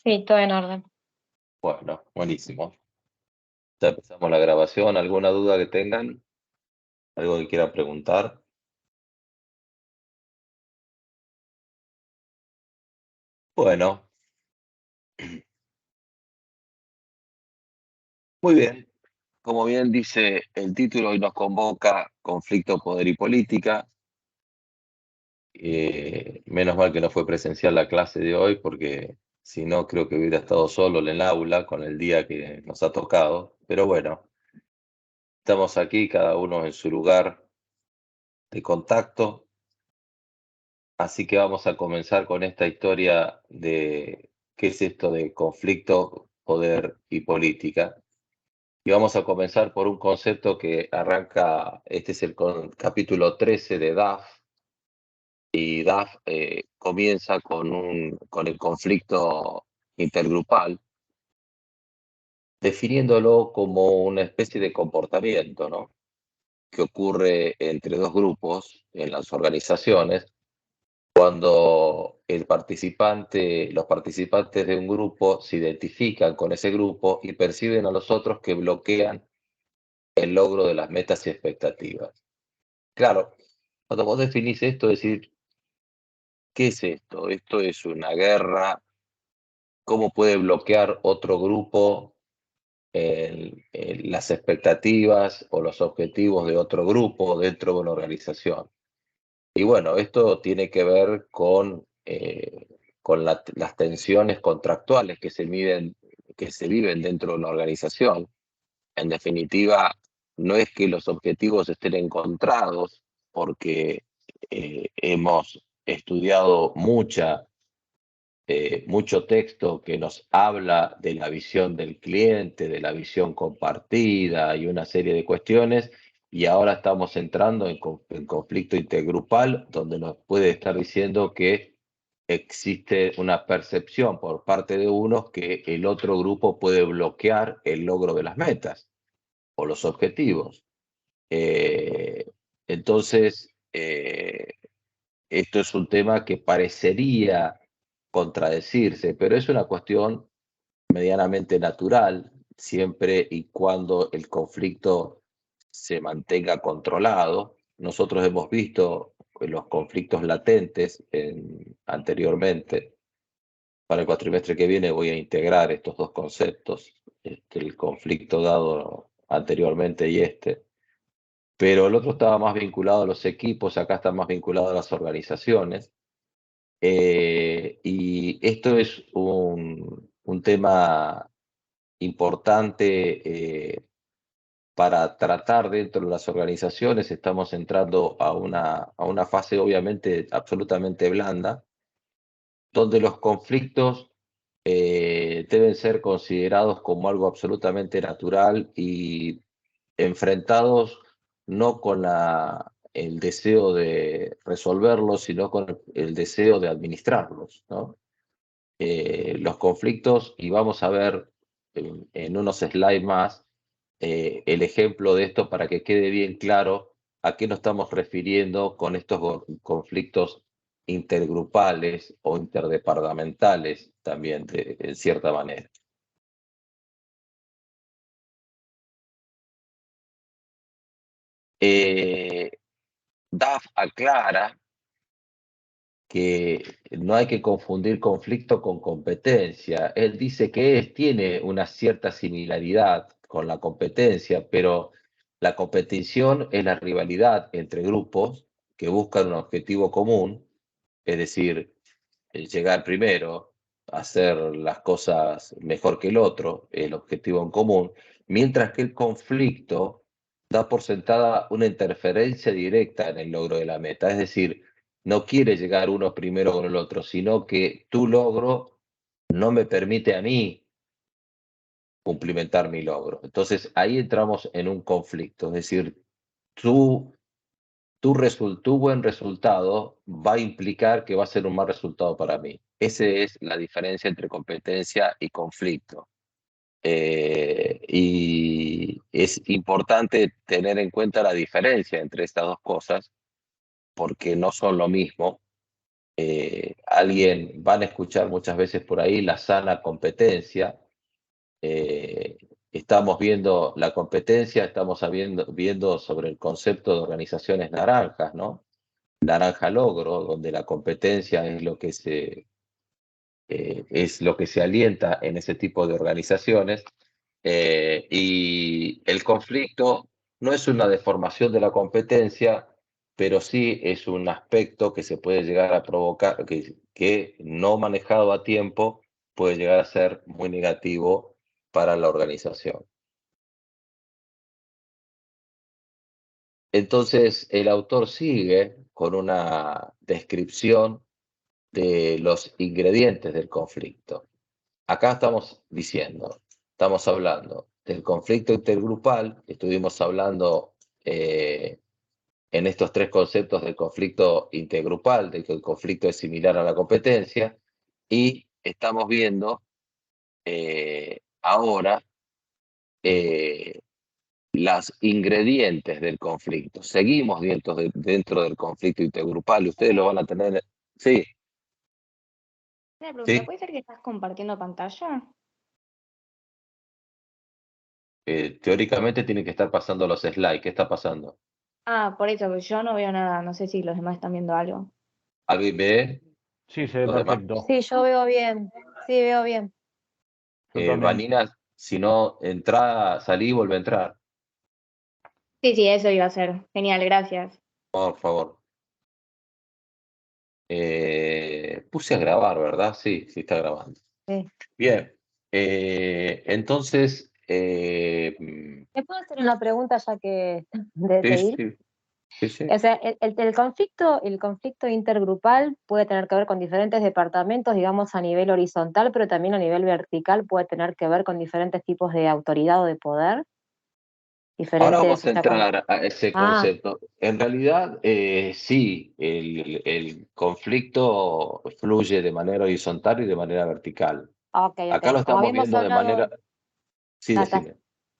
Sí, todo en orden. Bueno, buenísimo. Ya empezamos la grabación. ¿Alguna duda que tengan? ¿Algo que quieran preguntar? Bueno, muy bien. Como bien dice el título, hoy nos convoca conflicto, poder y política. Menos mal que no fue presencial la clase de hoy, porque si no, creo que hubiera estado solo en el aula con el día que nos ha tocado. Pero bueno, estamos aquí, cada uno en su lugar de contacto. Así que vamos a comenzar con esta historia de qué es esto de conflicto, poder y política. Y vamos a comenzar por un concepto que arranca, este es el capítulo 13 de DAF, y DAF comienza con el conflicto intergrupal, definiéndolo como una especie de comportamiento, ¿no?, que ocurre entre dos grupos en las organizaciones cuando los participantes de un grupo se identifican con ese grupo y perciben a los otros que bloquean el logro de las metas y expectativas. Claro, cuando vos definís esto, decir, ¿qué es esto? Esto es una guerra. ¿Cómo puede bloquear otro grupo las expectativas o los objetivos de otro grupo dentro de una organización? Y bueno, esto tiene que ver con las tensiones contractuales que se viven dentro de una organización. En definitiva, no es que los objetivos estén encontrados, porque hemos estudiado mucho texto que nos habla de la visión del cliente, de la visión compartida y una serie de cuestiones, y ahora estamos entrando en conflicto intergrupal, donde nos puede estar diciendo que existe una percepción por parte de unos que el otro grupo puede bloquear el logro de las metas o los objetivos. Eh, entonces, esto es un tema que parecería contradecirse, pero es una cuestión medianamente natural, siempre y cuando el conflicto se mantenga controlado. Nosotros hemos visto los conflictos latentes anteriormente. Para el cuatrimestre que viene voy a integrar estos dos conceptos, el conflicto dado anteriormente y este. Pero el otro estaba más vinculado a los equipos, acá está más vinculado a las organizaciones. Y esto es un tema importante para tratar dentro de las organizaciones. Estamos entrando a una fase obviamente absolutamente blanda, donde los conflictos deben ser considerados como algo absolutamente natural y enfrentados no con el deseo de resolverlos, sino con el deseo de administrarlos, ¿no? Los conflictos, y vamos a ver en unos slides más el ejemplo de esto para que quede bien claro a qué nos estamos refiriendo con estos conflictos intergrupales o interdepartamentales también, en cierta manera. Eh, DAF aclara que no hay que confundir conflicto con competencia. Él dice que tiene una cierta similaridad con la competencia, pero la competición es la rivalidad entre grupos que buscan un objetivo común, es decir, llegar primero, hacer las cosas mejor que el otro, el objetivo en común, mientras que el conflicto da por sentada una interferencia directa en el logro de la meta, es decir, no quiere llegar uno primero con el otro, sino que tu logro no me permite a mí cumplimentar mi logro. Entonces ahí entramos en un conflicto, es decir, tu, tu buen resultado va a implicar que va a ser un mal resultado para mí. Esa es la diferencia entre competencia y conflicto. Y es importante tener en cuenta la diferencia entre estas dos cosas, porque no son lo mismo. van a escuchar muchas veces por ahí la sana competencia. Estamos viendo la competencia, estamos viendo sobre el concepto de organizaciones naranjas, ¿no? Naranja logro, donde la competencia es lo que se alienta en ese tipo de organizaciones. Y el conflicto no es una deformación de la competencia, pero sí es un aspecto que se puede llegar a provocar, que no manejado a tiempo puede llegar a ser muy negativo para la organización. Entonces, el autor sigue con una descripción de los ingredientes del conflicto. Acá estamos hablando del conflicto intergrupal, estuvimos hablando en estos tres conceptos del conflicto intergrupal, de que el conflicto es similar a la competencia, y estamos viendo ahora eh, los ingredientes del conflicto. Seguimos dentro del conflicto intergrupal, y ustedes lo van a tener, sí, Una pregunta, sí, ¿puede ser que estás compartiendo pantalla? teóricamente tienen que estar pasando los slides. ¿Qué está pasando? Ah, por eso, pues yo no veo nada, no sé si los demás están viendo algo. ¿Alguien ve? Sí, se ve Los demás. perfecto. Sí, yo veo bien. Sí, veo bien. Yo también. Vanina, si no entra, salí y vuelve a entrar, Sí, sí, eso iba a ser. Genial, gracias. por favor. Puse a grabar, ¿verdad? Sí, sí está grabando. Sí. Bien. Entonces, ¿Me puedo hacer una pregunta ya que sí, de ir? sí, sí, sí. O sea, el conflicto intergrupal puede tener que ver con diferentes departamentos, digamos, a nivel horizontal, pero también a nivel vertical puede tener que ver con diferentes tipos de autoridad o de poder. Ahora Diferentes, vamos o a sea, entrar a ese Ah, concepto. En realidad, sí, el conflicto fluye de manera horizontal y de manera vertical. ok, Acá lo ok. Como estamos habíamos viendo de manera. hablado, Sí, ah, está. decime.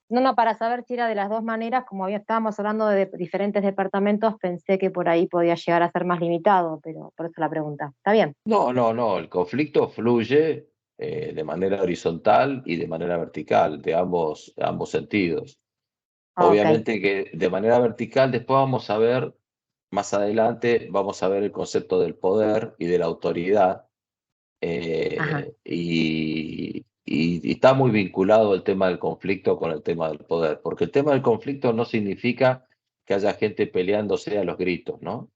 No, no, para saber si era de las dos maneras, como estábamos hablando de diferentes departamentos, pensé que por ahí podía llegar a ser más limitado, pero por eso la pregunta. ¿Está bien? No, no, no. El conflicto fluye de manera horizontal y de manera vertical, de ambos sentidos. Ok. Obviamente que de manera vertical, después vamos a ver, más adelante, vamos a ver el concepto del poder y de la autoridad. Ajá. Y está muy vinculado el tema del conflicto con el tema del poder, porque el tema del conflicto no significa que haya gente peleándose a los gritos, ¿no?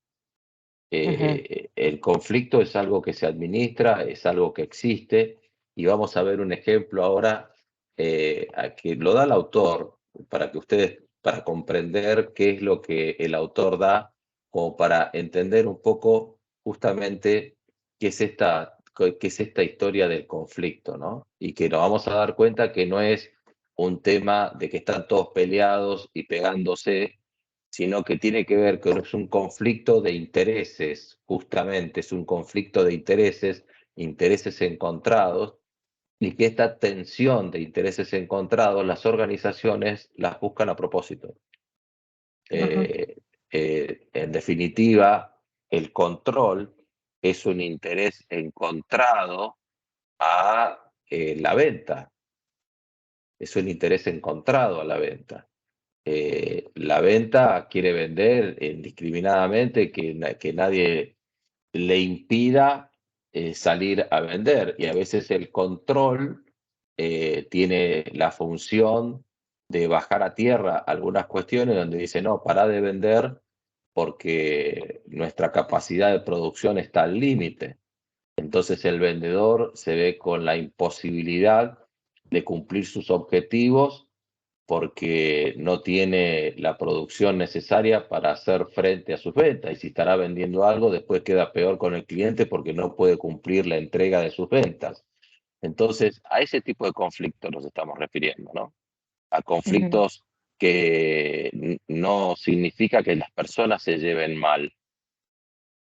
Ujú, El conflicto es algo que se administra, es algo que existe, y vamos a ver un ejemplo ahora que lo da el autor, para que ustedes, para comprender qué es lo que el autor da, como para entender un poco justamente qué es esta historia del conflicto, ¿no? Y que nos vamos a dar cuenta que no es un tema de que están todos peleados y pegándose, sino que tiene que ver con es un conflicto de intereses, justamente es un conflicto de intereses, intereses encontrados, y que esta tensión de intereses encontrados las organizaciones las buscan a propósito. ujú, Eh, en definitiva, el control es un interés encontrado a la venta, es un interés encontrado a la venta. La venta quiere vender indiscriminadamente, que nadie le impida salir a vender, y a veces el control tiene la función de bajar a tierra algunas cuestiones donde dice, no, para de vender porque nuestra capacidad de producción está al límite. Entonces el vendedor se ve con la imposibilidad de cumplir sus objetivos porque no tiene la producción necesaria para hacer frente a sus ventas. Y si estará vendiendo algo, después queda peor con el cliente porque no puede cumplir la entrega de sus ventas. Entonces, a ese tipo de conflictos nos estamos refiriendo, ¿no? A ujú. conflictos que no significa que las personas se lleven mal,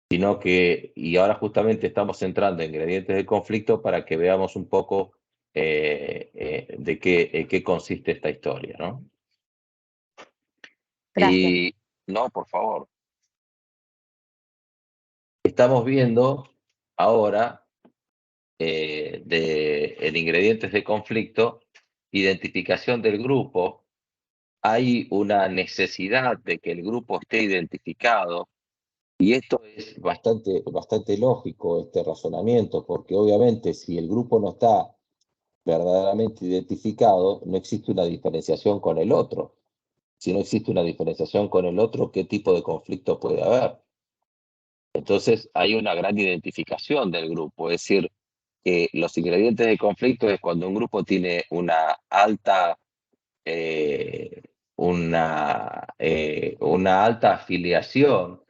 sino que, y ahora justamente estamos entrando en ingredientes del conflicto para que veamos un poco de qué consiste esta historia, ¿no? Gracias. No, por favor. Estamos viendo ahora en ingredientes de conflicto, identificación del grupo. Hay una necesidad de que el grupo esté identificado, y esto es bastante lógico, este razonamiento, porque obviamente si el grupo no está verdaderamente identificado, no existe una diferenciación con el otro. Si no existe una diferenciación con el otro, ¿qué tipo de conflicto puede haber? Entonces hay una gran identificación del grupo, es decir, que los ingredientes de conflicto es cuando un grupo tiene una alta una alta afiliación,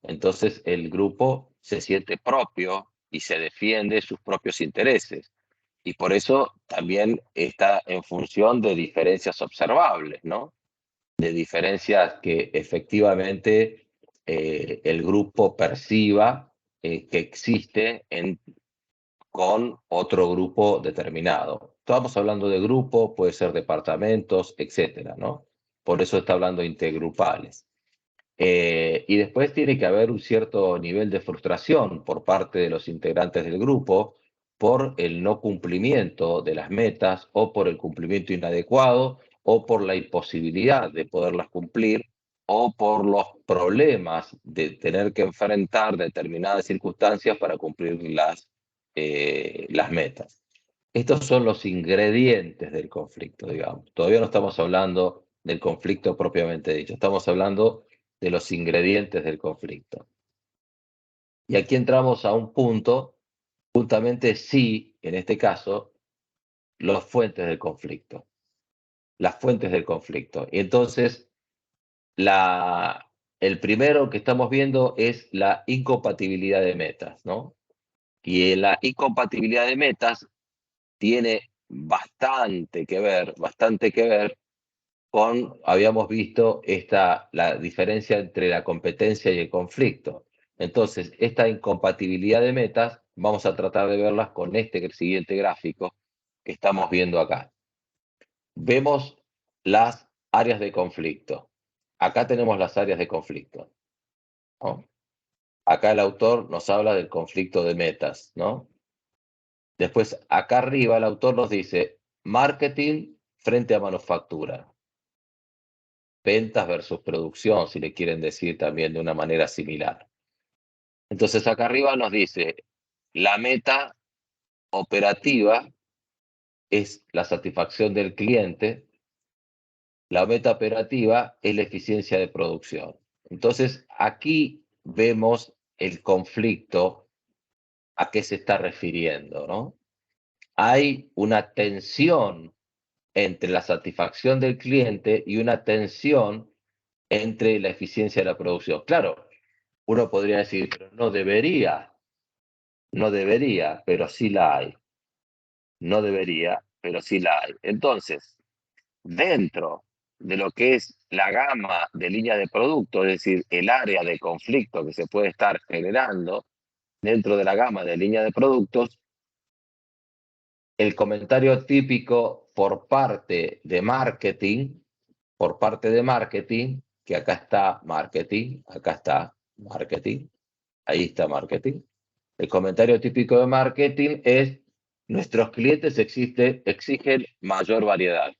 entonces el grupo se siente propio y se defiende sus propios intereses. Y por eso también está en función de diferencias observables, ¿no? De diferencias que efectivamente el grupo perciba que existe con otro grupo determinado. Estamos hablando de grupo, puede ser departamentos, etcétera, ¿no? Por eso está hablando de intergrupales. Y después tiene que haber un cierto nivel de frustración por parte de los integrantes del grupo por el no cumplimiento de las metas o por el cumplimiento inadecuado o por la imposibilidad de poderlas cumplir o por los problemas de tener que enfrentar determinadas circunstancias para cumplir las metas. Estos son los ingredientes del conflicto, digamos. Todavía no estamos hablando del conflicto propiamente dicho, estamos hablando de los ingredientes del conflicto. Y aquí entramos a un punto, justamente sí, en este caso, las fuentes del conflicto. Las fuentes del conflicto. Y entonces, el primero que estamos viendo es la incompatibilidad de metas, ¿no? Y la incompatibilidad de metas tiene bastante que ver con, habíamos visto la diferencia entre la competencia y el conflicto. Entonces, esta incompatibilidad de metas, vamos a tratar de verlas con este siguiente gráfico que estamos viendo acá. Vemos las áreas de conflicto. Acá tenemos las áreas de conflicto, ¿no? Acá el autor nos habla del conflicto de metas, ¿no? Después, acá arriba el autor nos dice marketing frente a manufactura. Ventas versus producción, si le quieren decir también de una manera similar. Entonces acá arriba nos dice, la meta operativa es la satisfacción del cliente, la meta operativa es la eficiencia de producción. Entonces aquí vemos el conflicto a qué se está refiriendo, ¿no? Hay una tensión entre la satisfacción del cliente y una tensión entre la eficiencia de la producción. Claro, uno podría decir, pero no debería, pero sí la hay. No debería, pero sí la hay. Entonces, dentro de lo que es la gama de línea de producto, es decir, el área de conflicto que se puede estar generando dentro de la gama de línea de productos, el comentario típico por parte de marketing, que acá está marketing, ahí está marketing. El comentario típico de marketing es, nuestros clientes exigen mayor variedad.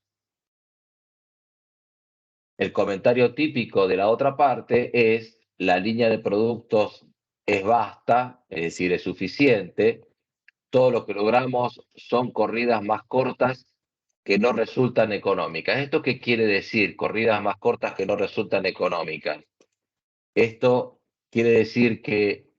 El comentario típico de la otra parte es, la línea de productos es vasta, es decir, es suficiente. Todo lo que logramos son corridas más cortas que no resultan económicas. ¿Esto qué quiere decir? Corridas más cortas que no resultan económicas. Esto quiere decir que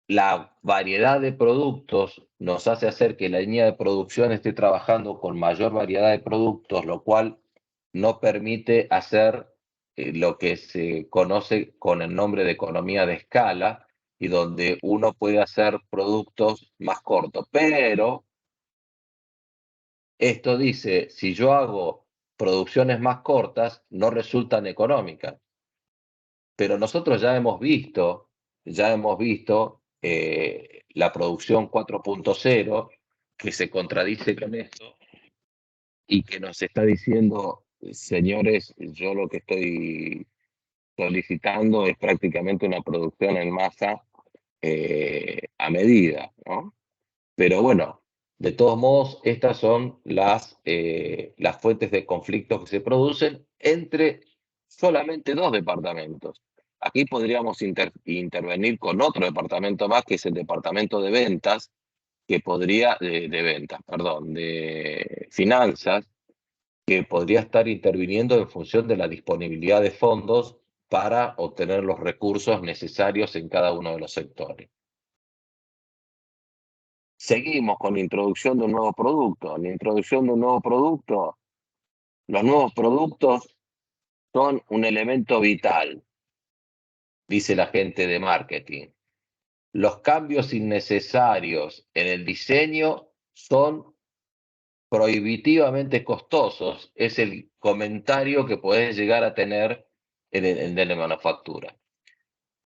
la variedad de productos nos hace hacer que la línea de producción esté trabajando con mayor variedad de productos, lo cual no permite hacer lo que se conoce con el nombre de economía de escala, y donde uno puede hacer productos más cortos. Pero esto dice, si yo hago producciones más cortas, no resultan económicas. Pero nosotros ya hemos visto la producción 4.0 que se contradice con esto y que nos está diciendo, señores, yo lo que estoy solicitando es prácticamente una producción en masa a medida, ¿no? Pero bueno, de todos modos, estas son las fuentes de conflictos que se producen entre solamente dos departamentos. Aquí podríamos intervenir con otro departamento más, que es el departamento de ventas, que podría, de ventas, perdón, de finanzas, que podría estar interviniendo en función de la disponibilidad de fondos para obtener los recursos necesarios en cada uno de los sectores. Seguimos con la introducción de un nuevo producto. La introducción de un nuevo producto, los nuevos productos son un elemento vital, dice la gente de marketing. Los cambios innecesarios en el diseño son prohibitivamente costosos. Es el comentario que puedes llegar a tener en la manufactura.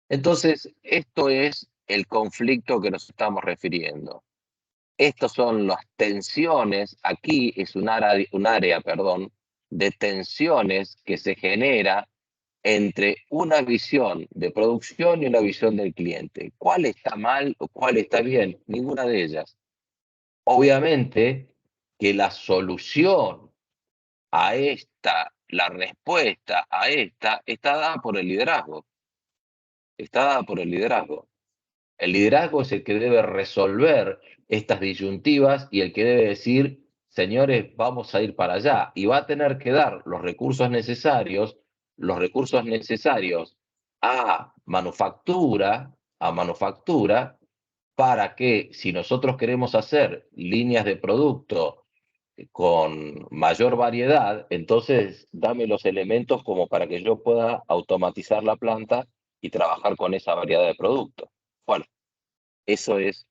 Entonces, esto es el conflicto que nos estamos refiriendo. Estas son las tensiones, aquí es un área, de tensiones que se genera entre una visión de producción y una visión del cliente. ¿Cuál está mal o cuál está bien? Ninguna de ellas. Obviamente que la solución a esta, la respuesta a esta, está dada por el liderazgo. Está dada por el liderazgo. El liderazgo es el que debe resolver estas disyuntivas y el que debe decir, señores, vamos a ir para allá. Y va a tener que dar los recursos necesarios a manufactura, para que si nosotros queremos hacer líneas de producto con mayor variedad, entonces dame los elementos como para que yo pueda automatizar la planta y trabajar con esa variedad de productos. Bueno, eso es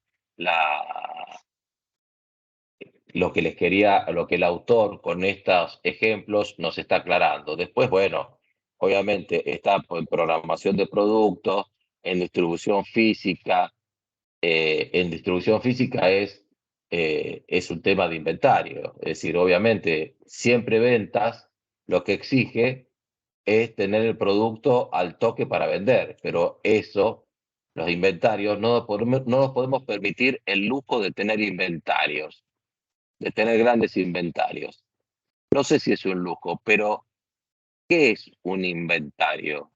lo que el autor con estos ejemplos nos está aclarando. Después, bueno, obviamente está en programación de productos, en distribución física. En distribución física es un tema de inventario. Es decir, obviamente, siempre ventas lo que exige es tener el producto al toque para vender, pero eso, los inventarios, no nos podemos permitir el lujo de tener inventarios, de tener grandes inventarios. No sé si es un lujo, pero ¿qué es un inventario?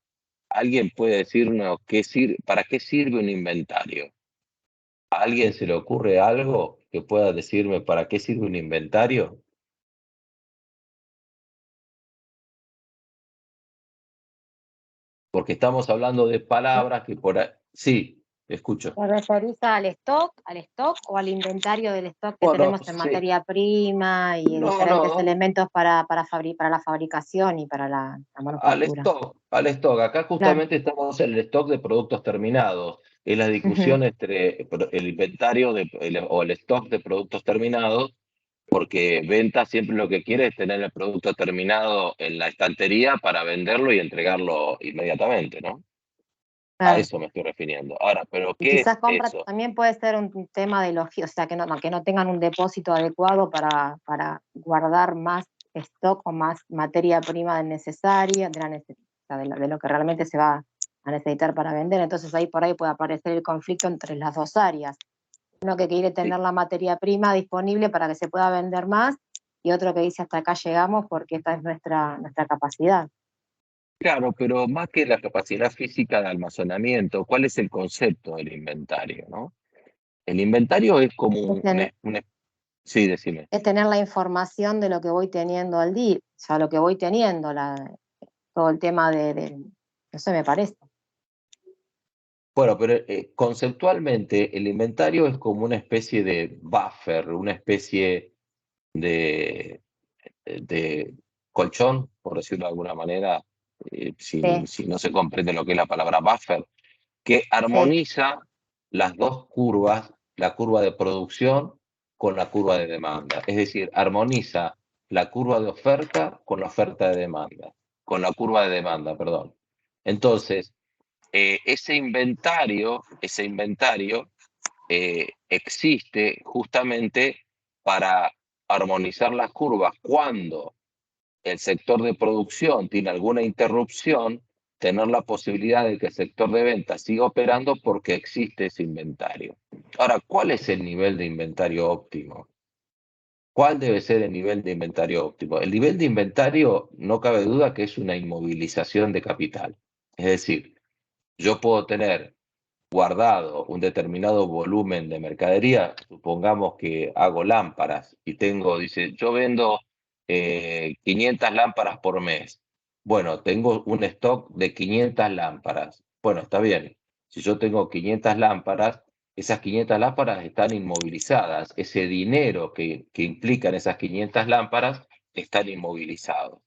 ¿Alguien puede decirnos para qué sirve un inventario? ¿A alguien se le ocurre algo que pueda decirme para qué sirve un inventario? Porque estamos hablando de palabras que por ahí... Sí, escucho. ¿Te referís al stock o al inventario del stock que Bueno, tenemos en sí. materia prima y No, diferentes no. elementos para la fabricación y para la manufactura? Al stock. Acá Claro. justamente estamos en el stock de productos terminados. Es la discusión entre el inventario o el stock de productos terminados, porque venta siempre lo que quiere es tener el producto terminado en la estantería para venderlo y entregarlo inmediatamente, ¿no? A Claro. eso me estoy refiriendo. Ahora, ¿pero Y qué es quizás compra eso? también puede ser un tema de logística, o sea, que no tengan un depósito adecuado para guardar más stock o más materia prima necesaria, de lo que realmente se va a necesitar para vender. Entonces ahí por ahí puede aparecer el conflicto entre las dos áreas. Uno que quiere tener la materia prima disponible para que se pueda vender más y otro que dice hasta acá llegamos porque esta es nuestra capacidad. Claro, pero más que la capacidad física de almacenamiento, ¿cuál es el concepto del inventario, no? El inventario es como Sí, decime. Es tener la información de lo que voy teniendo al día, o sea, lo que voy teniendo, todo el tema no sé, me parece. Bueno, pero conceptualmente el inventario es como una especie de buffer, una especie de colchón, por decirlo de alguna manera, Sí, si no se comprende lo que es la palabra buffer, que sí, armoniza las dos curvas, la curva de producción con la curva de demanda. Es decir, armoniza la curva de oferta con la oferta de demanda, con la curva de demanda, perdón. Entonces, ese inventario existe justamente para armonizar las curvas cuando el sector de producción tiene alguna interrupción, tener la posibilidad de que el sector de ventas siga operando porque existe ese inventario. Ahora, ¿cuál es el nivel de inventario óptimo? ¿Cuál debe ser el nivel de inventario óptimo? El nivel de inventario, no cabe duda que es una inmovilización de capital. Es decir, yo puedo tener guardado un determinado volumen de mercadería, supongamos que hago lámparas y tengo, dice, yo vendo 500 lámparas por mes. Bueno, tengo un stock de 500 lámparas. Bueno, está bien. Si yo tengo 500 lámparas, esas 500 lámparas están inmovilizadas. Ese dinero que implican esas 500 lámparas están inmovilizados.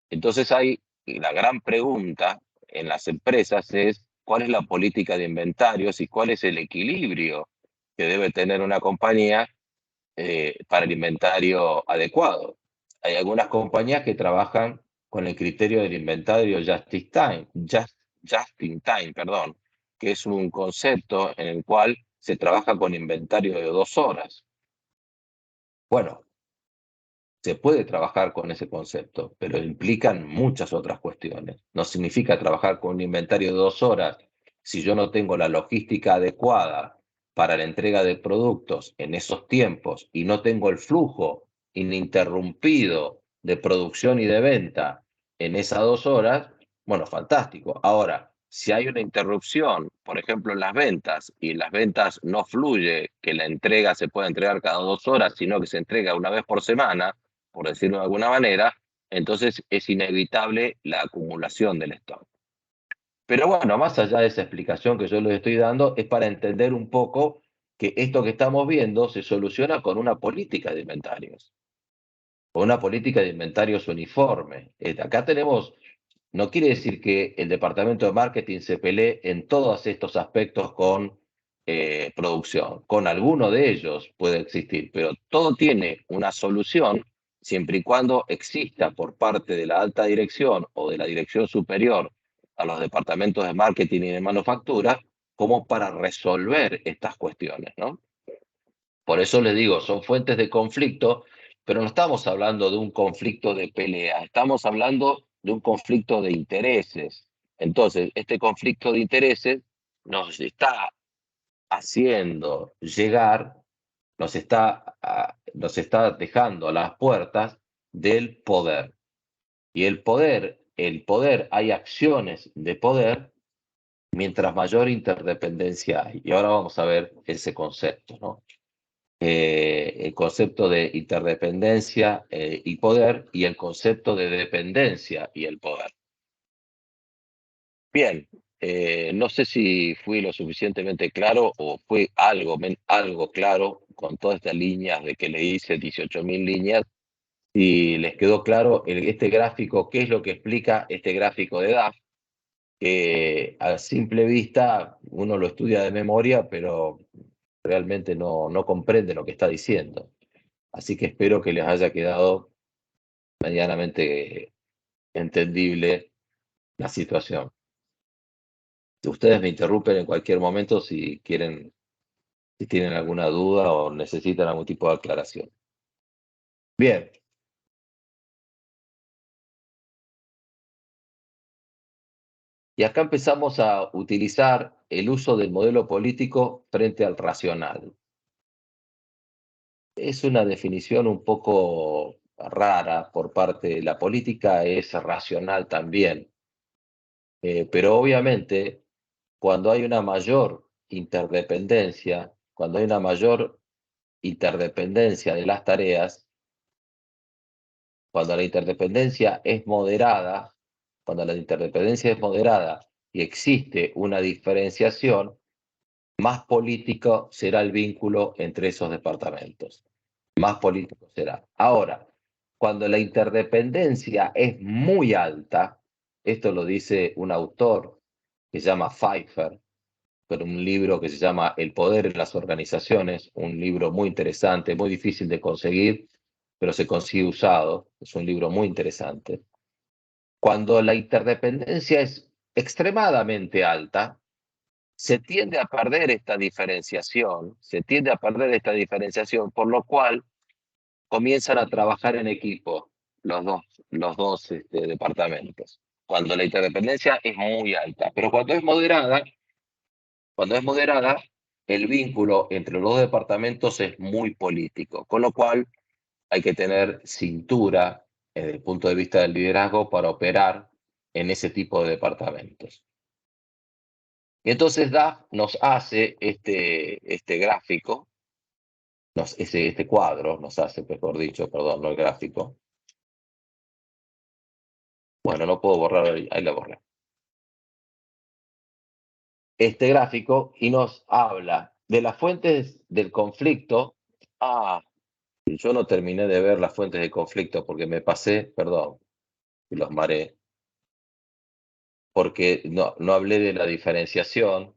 Entonces hay la gran pregunta en las empresas es cuál es la política de inventarios y cuál es el equilibrio que debe tener una compañía para el inventario adecuado. Hay algunas compañías que trabajan con el criterio del inventario just in time, perdón, que es un concepto en el cual se trabaja con inventario de 2 horas. Bueno, se puede trabajar con ese concepto, pero implican muchas otras cuestiones. No significa trabajar con un inventario de 2 horas si yo no tengo la logística adecuada para la entrega de productos en esos tiempos y no tengo el flujo ininterrumpido de producción y de venta en esas 2 horas, bueno, fantástico. Ahora, si hay una interrupción, por ejemplo, en las ventas, y las ventas no fluye, que la entrega se pueda entregar cada 2 horas, sino que se entrega una vez por semana, por decirlo de alguna manera, entonces es inevitable la acumulación del stock. Pero bueno, más allá de esa explicación que yo les estoy dando, es para entender un poco que esto que estamos viendo se soluciona con una política de inventarios, con una política de inventarios uniforme. Acá tenemos, no quiere decir que el departamento de marketing se pelee en todos estos aspectos con producción. Con alguno de ellos puede existir, pero todo tiene una solución siempre y cuando exista por parte de la alta dirección o de la dirección superior a los departamentos de marketing y de manufactura como para resolver estas cuestiones, ¿no? Por eso les digo, son fuentes de conflicto, pero no estamos hablando de un conflicto de pelea, estamos hablando de un conflicto de intereses. Entonces, este conflicto de intereses nos está haciendo llegar, nos está dejando a las puertas del poder. Y el poder, hay acciones de poder mientras mayor interdependencia hay. Y ahora vamos a ver ese concepto, ¿no? El concepto de interdependencia y poder y el concepto de dependencia y el poder. Bien, no sé si fui lo suficientemente claro o fue algo claro con todas estas líneas de que le hice 18.000 líneas. Si les quedó claro este gráfico, qué es lo que explica este gráfico de DAF, que a simple vista uno lo estudia de memoria, pero realmente no comprende lo que está diciendo. Así que espero que les haya quedado medianamente entendible la situación. Ustedes me interrumpen en cualquier momento si quieren, si tienen alguna duda o necesitan algún tipo de aclaración. Bien. Y acá empezamos a utilizar el uso del modelo político frente al racional. Es una definición un poco rara por parte de la política, es racional también. Pero obviamente, cuando hay una mayor interdependencia, cuando hay una mayor interdependencia de las tareas, cuando la interdependencia es moderada, y existe una diferenciación, más político será el vínculo entre esos departamentos. Más político será. Ahora, cuando la interdependencia es muy alta, esto lo dice un autor que se llama Pfeiffer, pero un libro que se llama El poder en las organizaciones, un libro muy interesante, muy difícil de conseguir, pero se consigue usado, es un libro muy interesante. Cuando la interdependencia es extremadamente alta, se tiende a perder esta diferenciación, por lo cual comienzan a trabajar en equipo los dos departamentos. cuando la interdependencia es muy alta. Pero cuando es moderada, el vínculo entre los dos departamentos es muy político, con lo cual hay que tener cintura desde el punto de vista del liderazgo para operar en ese tipo de departamentos. Y entonces DAF nos hace este gráfico, este cuadro nos hace, mejor dicho, perdón, no el gráfico. Bueno, no puedo borrar, ahí la borré. Este gráfico y nos habla de las fuentes del conflicto. Yo no terminé de ver las fuentes de conflicto porque me pasé, perdón, y los mareé, porque no hablé de la diferenciación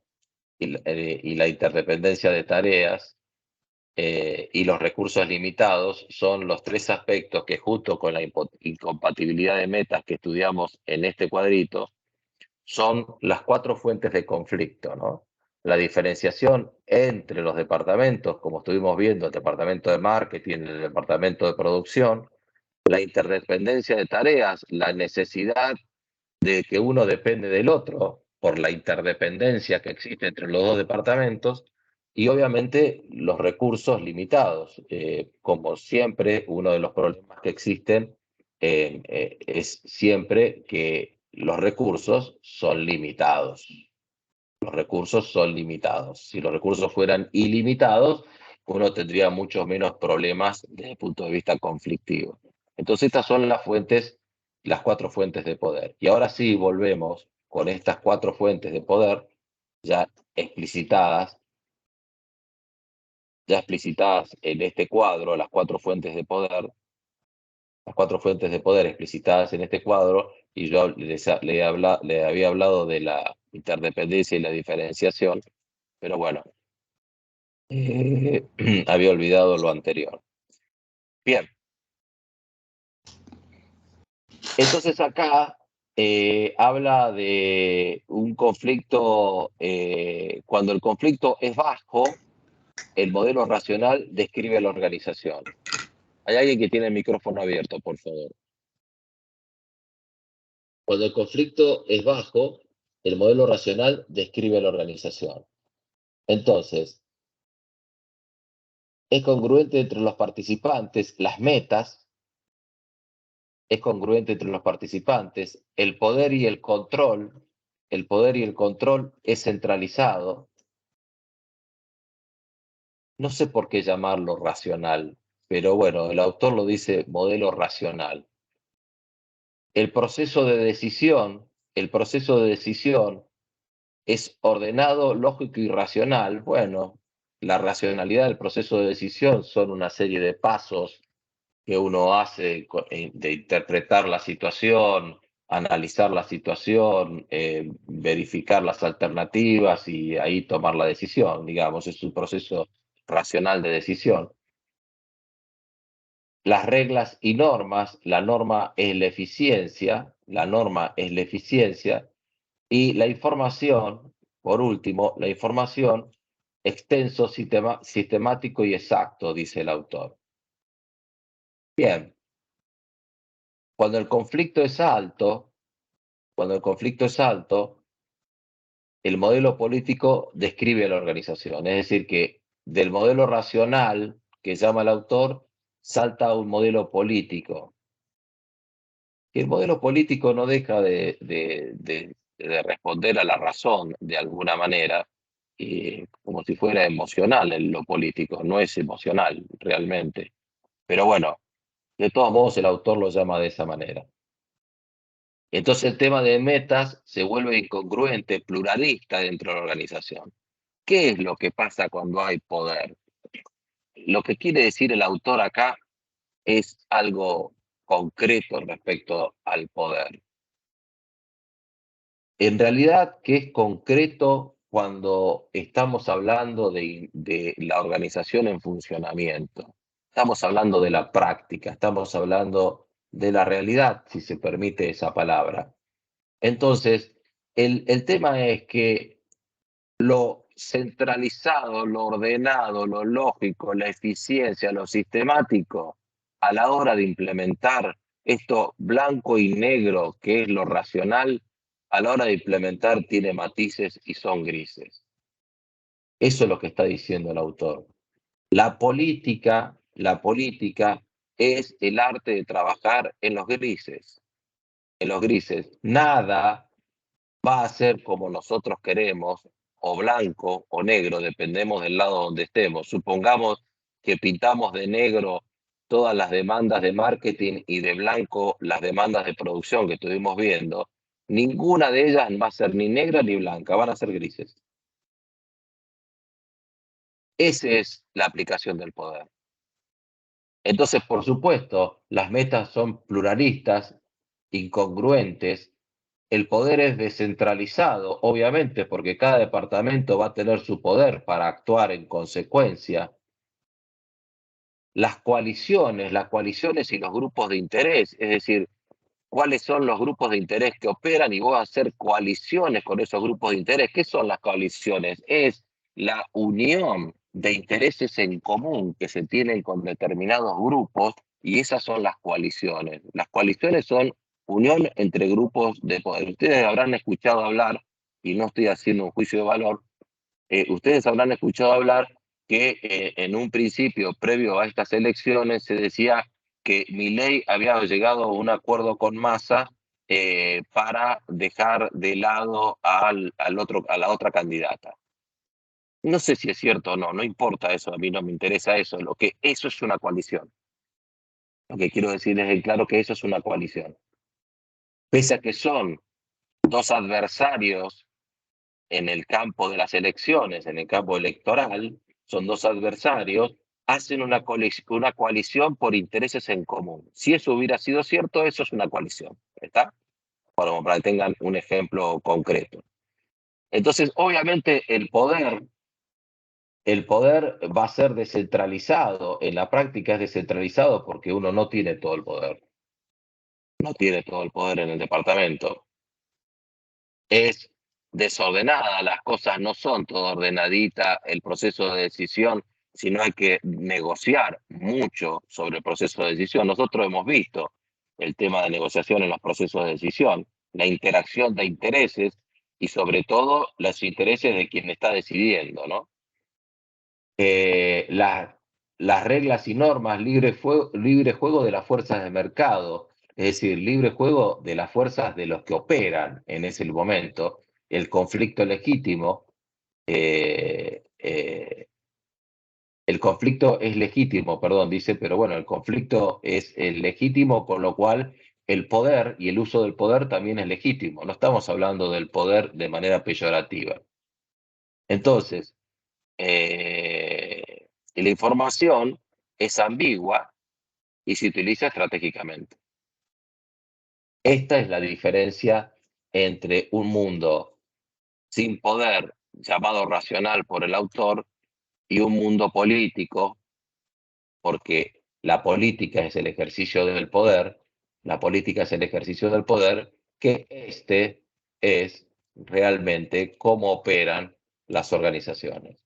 y la interdependencia de tareas y los recursos limitados son los tres aspectos que junto con la incompatibilidad de metas que estudiamos en este cuadrito, son las cuatro fuentes de conflicto, ¿no? La diferenciación entre los departamentos, como estuvimos viendo, el departamento de marketing, el departamento de producción, la interdependencia de tareas, la necesidad de que uno depende del otro por la interdependencia que existe entre los dos departamentos y obviamente los recursos limitados. Como siempre, uno de los problemas que existen es siempre que los recursos son limitados. Los recursos son limitados. Si los recursos fueran ilimitados, uno tendría muchos menos problemas desde el punto de vista conflictivo. Entonces estas son las fuentes, las cuatro fuentes de poder. Y ahora sí volvemos con estas cuatro fuentes de poder ya explicitadas en este cuadro, las cuatro fuentes de poder, explicitadas en este cuadro, y yo le había hablado de la interdependencia y la diferenciación, pero bueno, había olvidado lo anterior. Bien. Entonces acá habla de un conflicto, cuando el conflicto es bajo, el modelo racional describe la organización. Hay alguien que tiene el micrófono abierto, por favor. Cuando el conflicto es bajo, el modelo racional describe la organización. Entonces, es congruente entre los participantes, las metas, es congruente entre los participantes, el poder y el control es centralizado. No sé por qué llamarlo racional, pero bueno, el autor lo dice modelo racional. El proceso de decisión es ordenado, lógico y racional. Bueno, la racionalidad del proceso de decisión son una serie de pasos que uno hace de interpretar la situación, analizar la situación, verificar las alternativas y ahí tomar la decisión, digamos, es un proceso racional de decisión. Las reglas y normas, la norma es la eficiencia, y la información, por último, la información, extenso, sistemático y exacto, dice el autor. Bien. Cuando el conflicto es alto, el modelo político describe la organización. Es decir, que del modelo racional que llama el autor, salta a un modelo político. Y el modelo político no deja de responder a la razón de alguna manera, como si fuera emocional en lo político. No es emocional realmente. Pero bueno, de todos modos el autor lo llama de esa manera. Entonces el tema de metas se vuelve incongruente, pluralista dentro de la organización. ¿Qué es lo que pasa cuando hay poder? Lo que quiere decir el autor acá es algo concreto respecto al poder. En realidad, ¿qué es concreto cuando estamos hablando de la organización en funcionamiento? Estamos hablando de la práctica, estamos hablando de la realidad, si se permite esa palabra. Entonces, el tema es que lo centralizado, lo ordenado, lo lógico, la eficiencia, lo sistemático, a la hora de implementar esto blanco y negro, que es lo racional, a la hora de implementar tiene matices y son grises. Eso es lo que está diciendo el autor. La política es el arte de trabajar en los grises. En los grises. Nada va a ser como nosotros queremos, o blanco o negro, dependemos del lado donde estemos. Supongamos que pintamos de negro todas las demandas de marketing y de blanco las demandas de producción que estuvimos viendo. Ninguna de ellas va a ser ni negra ni blanca, van a ser grises. Esa es la aplicación del poder. Entonces, por supuesto, las metas son pluralistas, incongruentes. El poder es descentralizado, obviamente, porque cada departamento va a tener su poder para actuar en consecuencia. Las coaliciones y los grupos de interés, es decir, cuáles son los grupos de interés que operan y vos hacer coaliciones con esos grupos de interés. ¿Qué son las coaliciones? Es la unión de intereses en común que se tienen con determinados grupos y esas son las coaliciones. Las coaliciones son unión entre grupos de poder. Ustedes habrán escuchado hablar, y no estoy haciendo un juicio de valor, ustedes habrán escuchado hablar que en un principio, previo a estas elecciones, se decía que Milei había llegado a un acuerdo con Massa para dejar de lado a la otra candidata. No sé si es cierto o no, no importa eso, a mí no me interesa eso. Eso es una coalición. Lo que quiero decir es claro que eso es una coalición. Pese a que son dos adversarios en el campo de las elecciones, en el campo electoral, son dos adversarios, hacen una coalición por intereses en común. Si eso hubiera sido cierto, eso es una coalición, ¿está? Bueno, para que tengan un ejemplo concreto. Entonces, obviamente, el poder va a ser descentralizado. En la práctica es descentralizado porque uno no tiene todo el poder. No tiene todo el poder en el departamento. Es desordenada, las cosas no son todo ordenadita, el proceso de decisión, sino hay que negociar mucho sobre el proceso de decisión. Nosotros hemos visto el tema de negociación en los procesos de decisión, la interacción de intereses y sobre todo los intereses de quien está decidiendo, ¿no? Las reglas y normas, libre juego de las fuerzas de mercado, es decir, libre juego de las fuerzas de los que operan en ese momento, el conflicto legítimo, el conflicto es legítimo, perdón, dice, pero bueno, el conflicto es legítimo, con lo cual el poder y el uso del poder también es legítimo. No estamos hablando del poder de manera peyorativa. Entonces, la información es ambigua y se utiliza estratégicamente. Esta es la diferencia entre un mundo sin poder, llamado racional por el autor, y un mundo político, porque la política es el ejercicio del poder, que este es realmente cómo operan las organizaciones.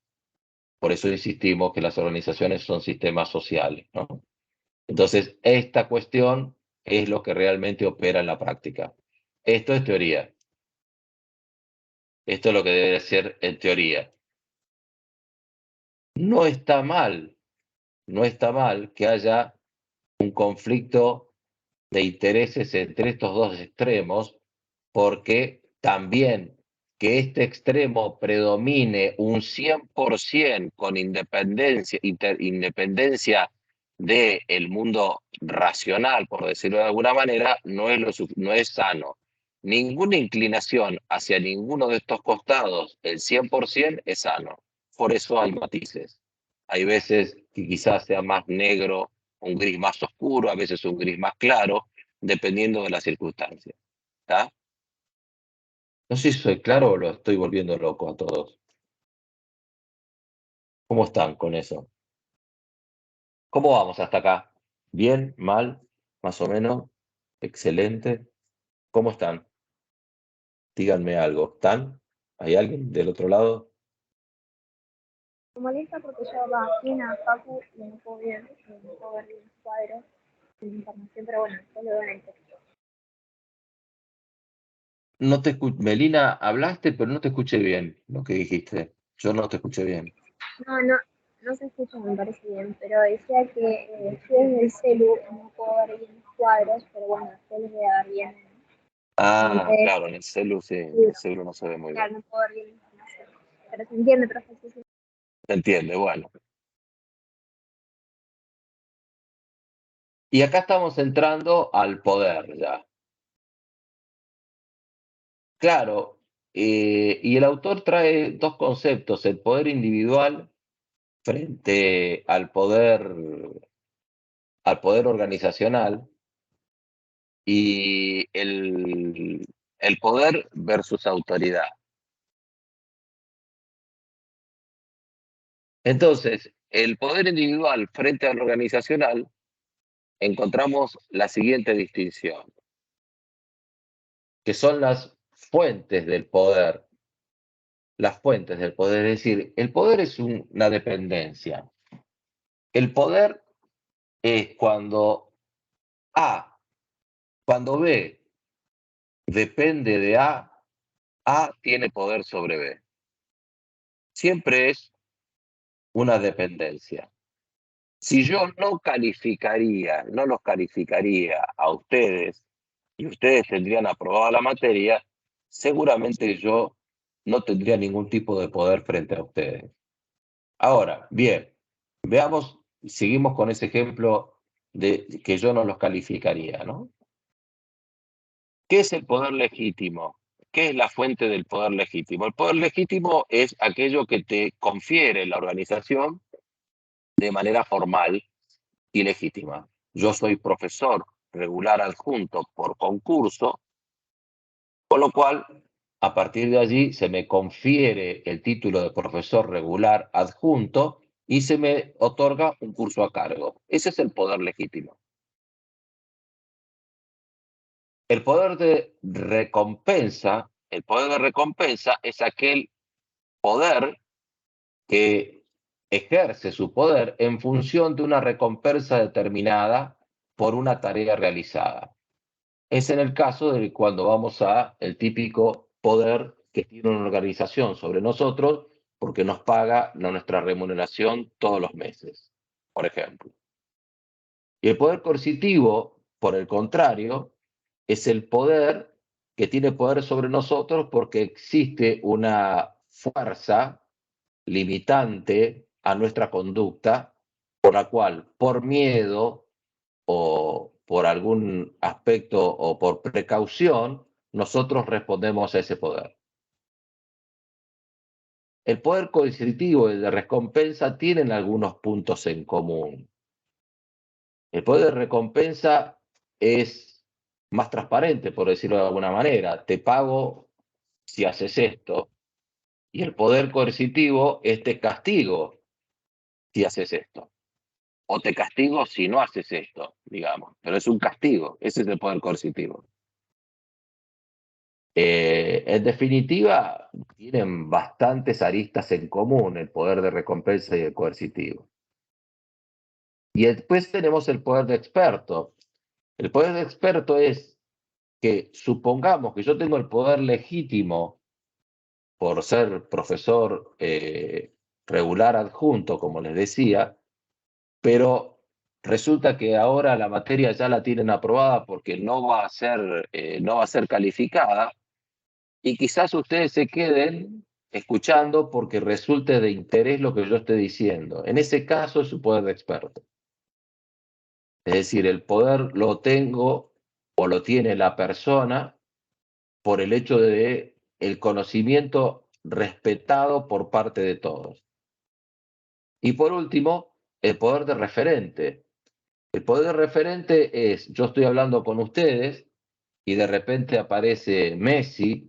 Por eso insistimos que las organizaciones son sistemas sociales, ¿no? Entonces, esta cuestión es lo que realmente opera en la práctica. Esto es teoría. Esto es lo que debe ser en teoría. No está mal que haya un conflicto de intereses entre estos dos extremos, porque también que este extremo predomine un 100% con independencia del mundo racional, por decirlo de alguna manera, no es sano. Ninguna inclinación hacia ninguno de estos costados, el 100% es sano. Por eso hay matices. Hay veces que quizás sea más negro, un gris más oscuro, a veces un gris más claro, dependiendo de las circunstancias. ¿Está? No sé si soy claro o lo estoy volviendo loco a todos. ¿Cómo están con eso? ¿Cómo vamos hasta acá? ¿Bien? ¿Mal? ¿Más o menos? ¿Excelente? ¿Cómo están? Díganme algo. ¿Están? ¿Hay alguien del otro lado? Me molesta porque yo va a Facu y no puedo ver bien el cuadro. información, pero bueno, después lo veo en el texto. No te Melina, hablaste, pero no te escuché bien lo que dijiste. Yo no te escuché bien. No se escucha, me parece bien, pero decía que yo en el celu no puedo ver bien los cuadros, pero bueno, después les voy a dar bien en el Ah, PDF. claro, en el celu sí, en el celu no se ve muy bien. Claro, no puedo ver bien la información. Pero se entiende, profe, sí, sí. Se entiende, bueno. Y acá estamos entrando al poder ya. Claro, y el autor trae dos conceptos, el poder individual frente al poder organizacional y el poder versus autoridad. Entonces, el poder individual frente al organizacional, encontramos la siguiente distinción, que son las fuentes del poder. Las fuentes del poder, es decir, el poder es una dependencia. El poder es cuando A, cuando B depende de A tiene poder sobre B. Siempre es una dependencia. Si yo no los calificaría a ustedes y ustedes tendrían aprobada la materia, seguramente yo no tendría ningún tipo de poder frente a ustedes. Ahora, bien, veamos, seguimos con ese ejemplo de que yo no los calificaría, ¿no? ¿Qué es el poder legítimo? ¿Qué es la fuente del poder legítimo? El poder legítimo es aquello que te confiere la organización de manera formal y legítima. Yo soy profesor regular adjunto por concurso, con lo cual, a partir de allí, se me confiere el título de profesor regular adjunto y se me otorga un curso a cargo. Ese es el poder legítimo. El poder de recompensa es aquel poder que ejerce su poder en función de una recompensa determinada por una tarea realizada. Es en el caso de cuando vamos a el típico poder que tiene una organización sobre nosotros porque nos paga nuestra remuneración todos los meses, por ejemplo. Y el poder coercitivo, por el contrario, es el poder que tiene poder sobre nosotros porque existe una fuerza limitante a nuestra conducta por la cual, por miedo o por algún aspecto o por precaución, nosotros respondemos a ese poder. El poder coercitivo y el de recompensa tienen algunos puntos en común. El poder de recompensa es más transparente, por decirlo de alguna manera. Te pago si haces esto. Y el poder coercitivo es te castigo si haces esto. O te castigo si no haces esto, digamos. Pero es un castigo. Ese es el poder coercitivo. En definitiva, tienen bastantes aristas en común el poder de recompensa y el coercitivo. Y después tenemos el poder de experto. El poder de experto es que supongamos que yo tengo el poder legítimo por ser profesor regular adjunto, como les decía, pero resulta que ahora la materia ya la tienen aprobada porque no va a ser calificada y quizás ustedes se queden escuchando porque resulte de interés lo que yo esté diciendo. En ese caso es su poder de experto. Es decir, el poder lo tengo o lo tiene la persona por el hecho de el conocimiento respetado por parte de todos. Y por último, el poder de referente. El poder de referente es, yo estoy hablando con ustedes y de repente aparece Messi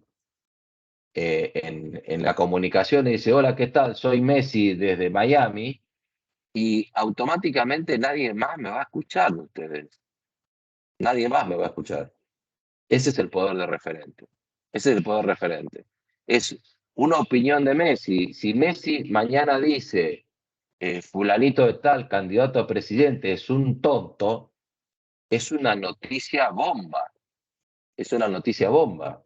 en la comunicación y dice, hola, ¿qué tal? Soy Messi desde Miami y automáticamente nadie más me va a escuchar de ustedes. Nadie más me va a escuchar. Ese es el poder de referente. Ese es el poder referente. Es una opinión de Messi. Si Messi mañana dice, fulanito de tal, candidato a presidente, es un tonto, es una noticia bomba. Es una noticia bomba.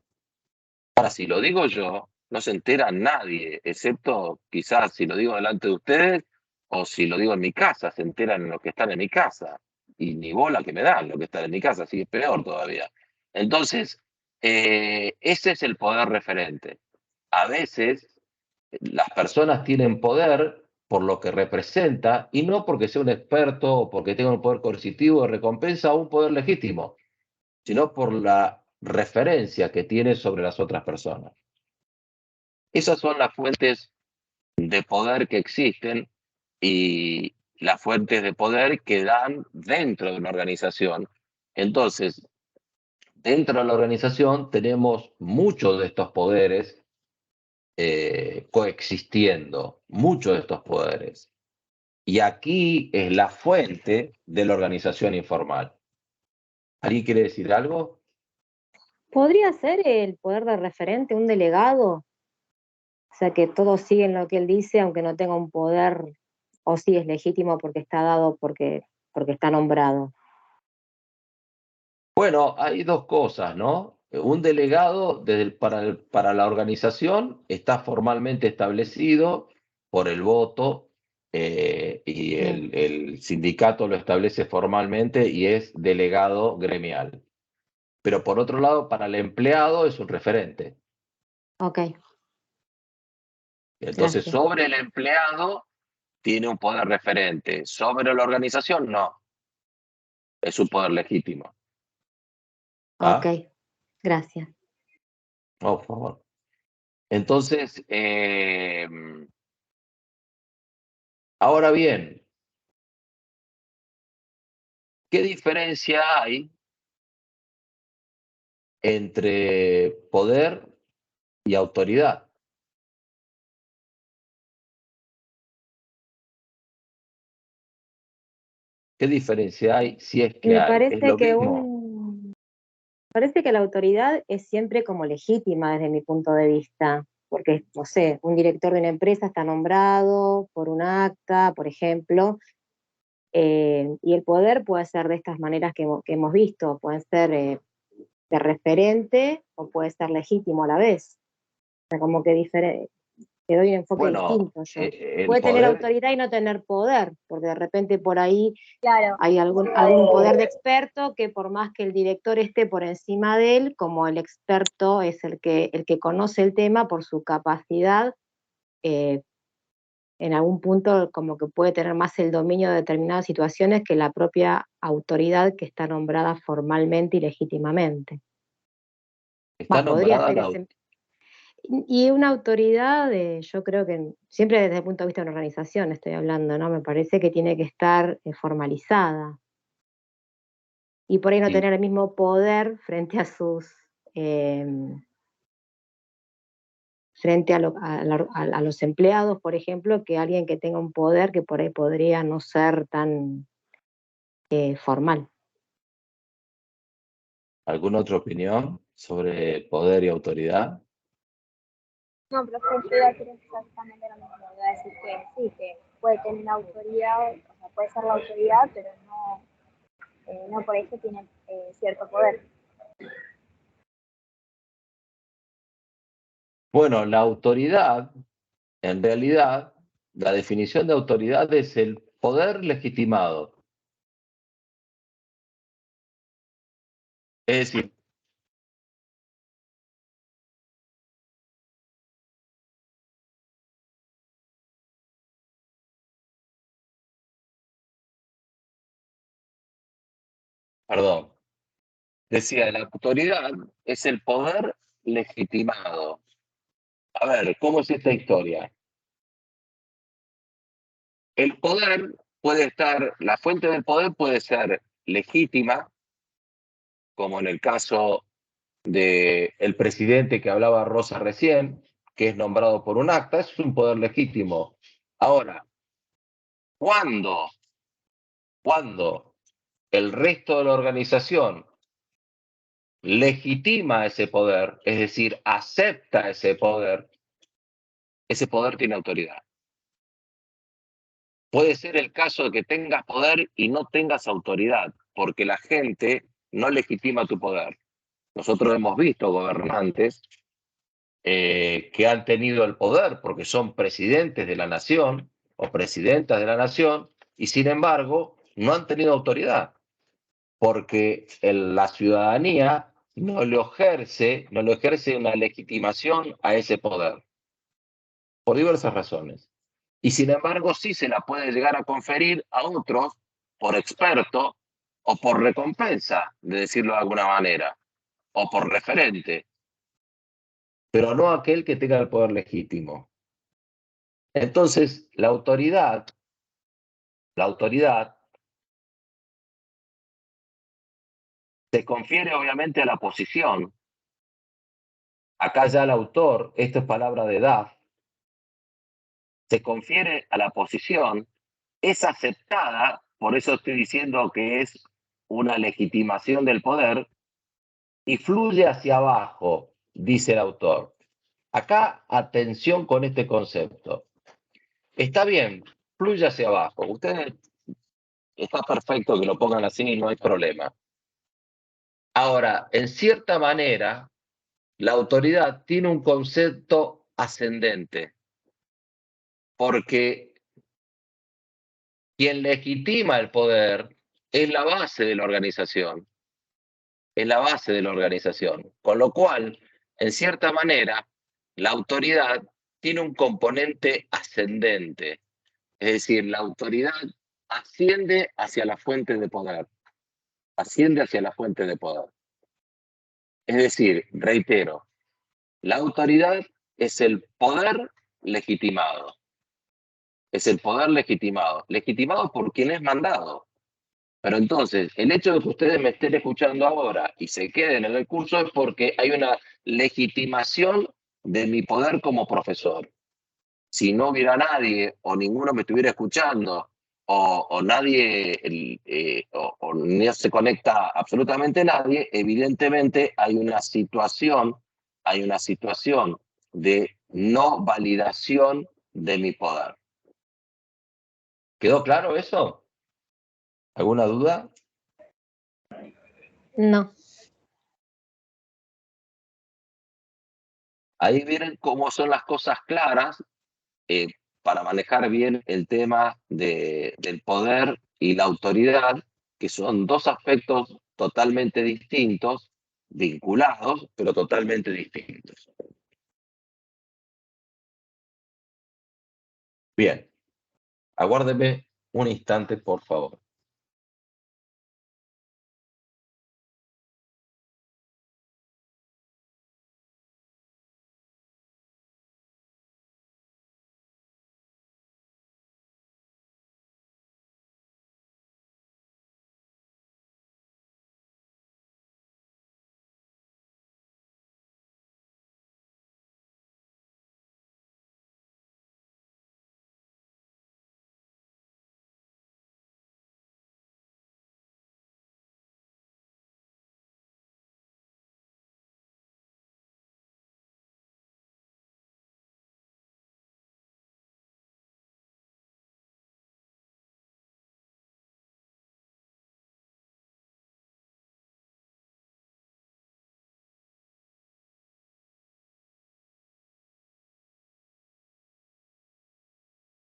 Ahora, si lo digo yo, no se entera nadie, excepto quizás si lo digo delante de ustedes o si lo digo en mi casa, se enteran los que están en mi casa. Y ni bola que me dan los que están en mi casa, así es peor todavía. Entonces, ese es el poder referente. A veces las personas tienen poder por lo que representa y no porque sea un experto o porque tenga un poder coercitivo de recompensa o un poder legítimo, sino por la referencia que tiene sobre las otras personas. Esas son las fuentes de poder que existen y las fuentes de poder que dan dentro de una organización. Entonces, dentro de la organización tenemos muchos de estos poderes coexistiendo, muchos de estos poderes. Y aquí es la fuente de la organización informal. ¿Alguien quiere decir algo? ¿Podría ser el poder de referente un delegado? O sea, que todos siguen lo que él dice, aunque no tenga un poder, o sí es legítimo porque está dado, porque está nombrado. Bueno, hay dos cosas, ¿no? Un delegado para la organización está formalmente establecido por el voto y el sindicato lo establece formalmente y es delegado gremial. Pero por otro lado, para el empleado es un referente. Ok, Entonces, gracias. sobre el empleado tiene un poder referente. Sobre la organización, no. Es un poder legítimo. ¿Ah? Ok, gracias. Oh, por favor. Entonces, ahora bien, ¿qué diferencia hay entre poder y autoridad? ¿Qué diferencia hay si es que Me hay? ¿Es parece lo que mismo? parece que la autoridad es siempre como legítima desde mi punto de vista, porque, no sé, un director de una empresa está nombrado por un acta, por ejemplo, y el poder puede ser de estas maneras que hemos visto, puede ser de referente o puede ser legítimo a la vez. O sea, como que te doy un enfoque Bueno, distinto yo. el Puede tener poder, autoridad y no tener poder, porque de repente por ahí Claro, hay algún poder de experto que por más que el director esté por encima de él, como el experto es el que conoce el tema por su capacidad, eh, en algún punto como que puede tener más el dominio de determinadas situaciones que la propia autoridad que está nombrada formalmente y legítimamente. está Podría nombrada ser la, ese. Y una autoridad, yo creo que siempre desde el punto de vista de una organización estoy hablando, ¿no? Me parece que tiene que estar formalizada y por ahí no sí, tener el mismo poder frente a sus, eh, frente a los empleados, por ejemplo, que alguien que tenga un poder que por ahí podría no ser tan formal. ¿alguna otra opinión sobre poder y autoridad? no, pero yo iba a decir exactamente lo mismo. Iba a decir que sí, que puede tener autoridad, o sea, puede ser la autoridad, pero no por eso tiene cierto poder. Bueno, la autoridad, en realidad, la definición de autoridad es el poder legitimado. Es decir, perdón, decía, la autoridad es el poder legitimado. A ver, ¿cómo es esta historia? El poder puede estar, la fuente del poder puede ser legítima, como en el caso del presidente que hablaba Rosa recién, que es nombrado por un acta, es un poder legítimo. Ahora, ¿cuándo? Cuando el resto de la organización legitima ese poder, es decir, acepta ese poder tiene autoridad. Puede ser el caso de que tengas poder y no tengas autoridad. porque la gente no legitima tu poder. Nosotros hemos visto gobernantes que han tenido el poder porque son presidentes de la nación o presidentas de la nación y sin embargo no han tenido autoridad porque la ciudadanía no le ejerce una legitimación a ese poder por diversas razones. Y sin embargo sí se la puede llegar a conferir a otros por experto o por recompensa, de decirlo de alguna manera, o por referente, pero no aquel que tenga el poder legítimo. Entonces, la autoridad se confiere obviamente a la posición. Acá ya el autor, esto es palabra de Duff, se confiere a la posición, es aceptada, por eso estoy diciendo que es una legitimación del poder, y fluye hacia abajo, dice el autor. Acá, atención con este concepto. Está bien, fluye hacia abajo. Ustedes, está perfecto que lo pongan así, no hay problema. Ahora, en cierta manera, la autoridad tiene un concepto ascendente, porque quien legitima el poder es la base de la organización, es la base de la organización, con lo cual, en cierta manera, la autoridad tiene un componente ascendente, es decir, la autoridad asciende hacia la fuente de poder, asciende hacia la fuente de poder. Es decir, reitero, la autoridad es el poder legitimado. Es el poder legitimado. Legitimado por quien es mandado. Pero entonces, el hecho de que ustedes me estén escuchando ahora y se queden en el curso es porque hay una legitimación de mi poder como profesor. Si no hubiera nadie o ninguno me estuviera escuchando o nadie o no se conecta absolutamente nadie, evidentemente hay una situación de no validación de mi poder. ¿Quedó claro eso? ¿Alguna duda? No. Ahí vienen cómo son las cosas claras para manejar bien el tema del poder y la autoridad, que son dos aspectos totalmente distintos, vinculados, pero totalmente distintos. Bien, aguárdeme un instante, por favor.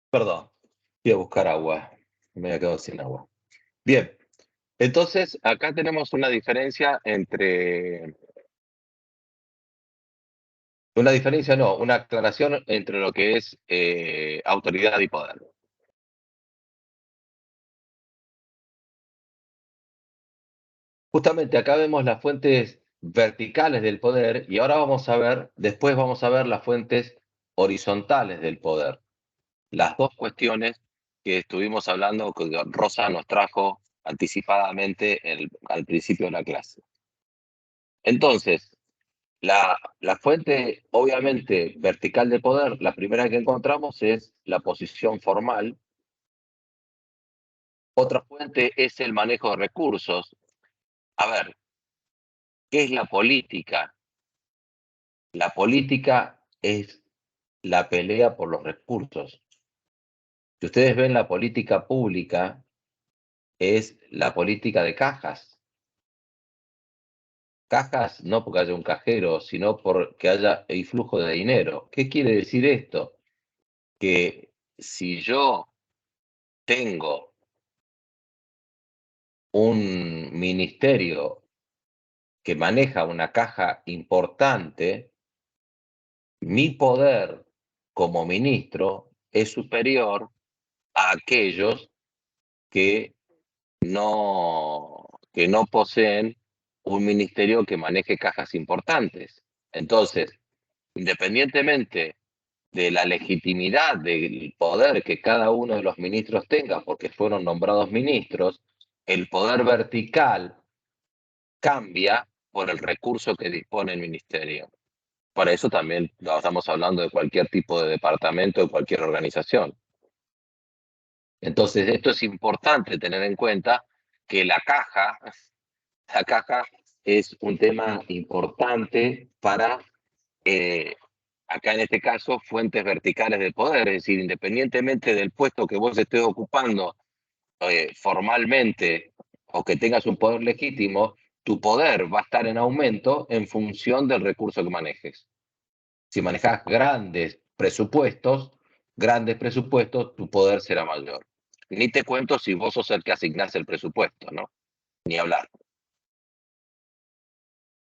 Perdón, voy a buscar agua. Me había quedado sin agua. Bien, entonces acá tenemos una diferencia una aclaración entre lo que es autoridad y poder. Justamente acá vemos las fuentes verticales del poder y ahora después vamos a ver las fuentes horizontales del poder. Las dos cuestiones que estuvimos hablando, que Rosa nos trajo anticipadamente al principio de la clase. Entonces, la fuente obviamente vertical de poder, la primera que encontramos es la posición formal. Otra fuente es el manejo de recursos. A ver, ¿qué es la política? La política es la pelea por los recursos. Si ustedes ven la política pública, es la política de cajas. Cajas no porque haya un cajero, sino porque haya el flujo de dinero. ¿Qué quiere decir esto? Que si yo tengo un ministerio que maneja una caja importante, mi poder como ministro es superior a aquellos que no poseen un ministerio que maneje cajas importantes. Entonces, independientemente de la legitimidad del poder que cada uno de los ministros tenga, porque fueron nombrados ministros, el poder vertical cambia por el recurso que dispone el ministerio. Por eso también estamos hablando de cualquier tipo de departamento, de cualquier organización. Entonces, esto es importante tener en cuenta que la caja es un tema importante para, acá en este caso, fuentes verticales de poder, es decir, independientemente del puesto que vos estés ocupando formalmente o que tengas un poder legítimo, tu poder va a estar en aumento en función del recurso que manejes. Si manejas grandes presupuestos, tu poder será mayor. Ni te cuento si vos sos el que asignás el presupuesto, ¿no? Ni hablar.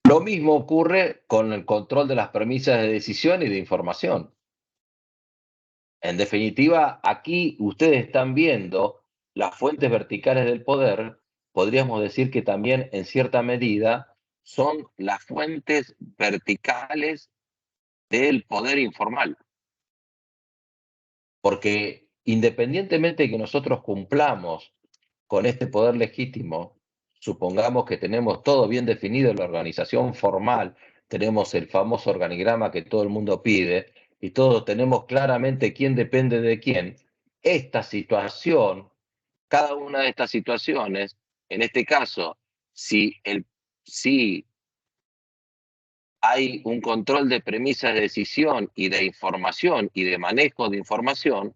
Lo mismo ocurre con el control de las premisas de decisión y de información. En definitiva, aquí ustedes están viendo las fuentes verticales del poder, podríamos decir que también en cierta medida son las fuentes verticales del poder informal. Porque independientemente de que nosotros cumplamos con este poder legítimo, supongamos que tenemos todo bien definido en la organización formal, tenemos el famoso organigrama que todo el mundo pide y todos tenemos claramente quién depende de quién, esta situación, cada una de estas situaciones, en este caso, si hay un control de premisas de decisión y de información y de manejo de información,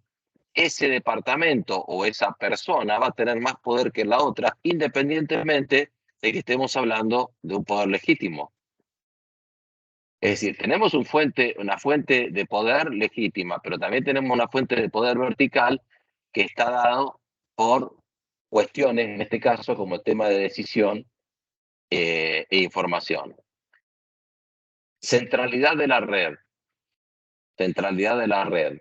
ese departamento o esa persona va a tener más poder que la otra, independientemente de que estemos hablando de un poder legítimo. Es decir, tenemos una fuente de poder legítima, pero también tenemos una fuente de poder vertical que está dado por cuestiones, en este caso, como el tema de decisión e información. Centralidad de la red. Centralidad de la red.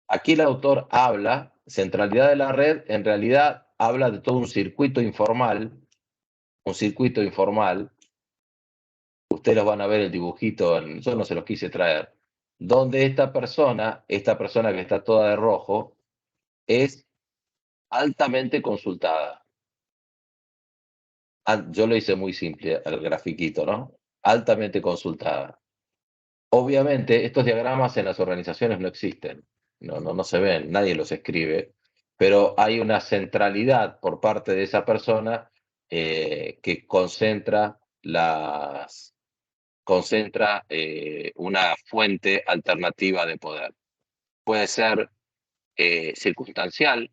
Aquí el autor habla, centralidad de la red, en realidad habla de todo un circuito informal, ustedes los van a ver el dibujito, yo no se los quise traer, donde esta persona que está toda de rojo, es altamente consultada. Yo lo hice muy simple, el grafiquito, ¿no? Altamente consultada. Obviamente, estos diagramas en las organizaciones no existen, no se ven, nadie los escribe, pero hay una centralidad por parte de esa persona que concentra una fuente alternativa de poder. Puede ser circunstancial,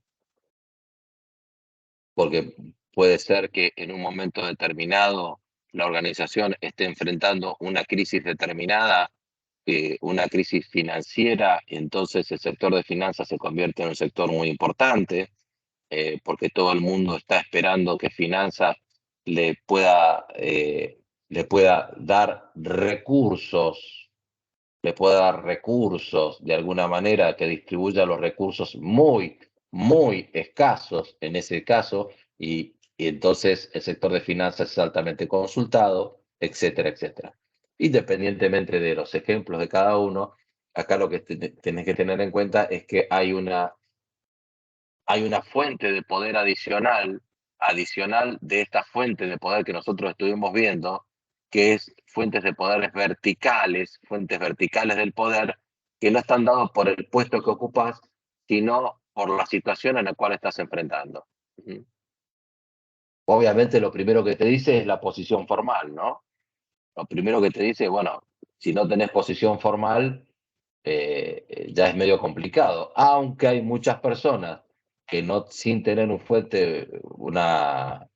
porque puede ser que en un momento determinado la organización esté enfrentando una crisis determinada, una crisis financiera, y entonces el sector de finanzas se convierte en un sector muy importante, porque todo el mundo está esperando que finanzas le pueda dar recursos, de alguna manera que distribuya los recursos muy, muy escasos en ese caso, y entonces el sector de finanzas es altamente consultado, etcétera, etcétera. Independientemente de los ejemplos de cada uno, acá lo que tenés que tener en cuenta es que hay una fuente de poder adicional de esta fuente de poder que nosotros estuvimos viendo, que es fuentes verticales del poder, que no están dados por el puesto que ocupas, sino por la situación en la cual estás enfrentando. Obviamente lo primero que te dice es la posición formal, ¿no? Lo primero que te dice, bueno, si no tenés posición formal, ya es medio complicado, aunque hay muchas personas que no, sin tener una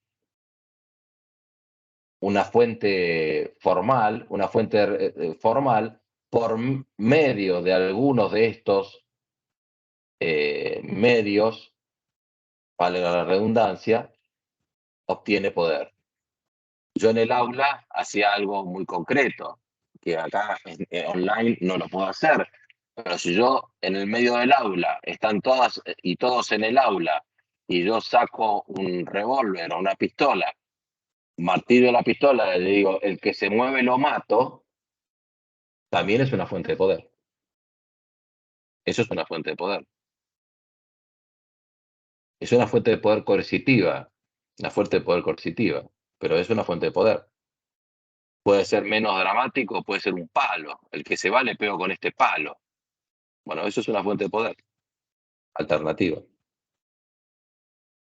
fuente formal, por medio de algunos de estos medios, vale la redundancia, obtiene poder. Yo en el aula hacía algo muy concreto, que acá online no lo puedo hacer, pero si yo en el medio del aula, están todas y todos en el aula, y yo saco un revólver o una pistola, martillo la pistola, y le digo, el que se mueve lo mato, también es una fuente de poder. Eso es una fuente de poder. Es una fuente de poder coercitiva, una fuente de poder coercitiva, pero es una fuente de poder. Puede ser menos dramático, puede ser un palo. El que se va le pego con este palo. Bueno, eso es una fuente de poder alternativa.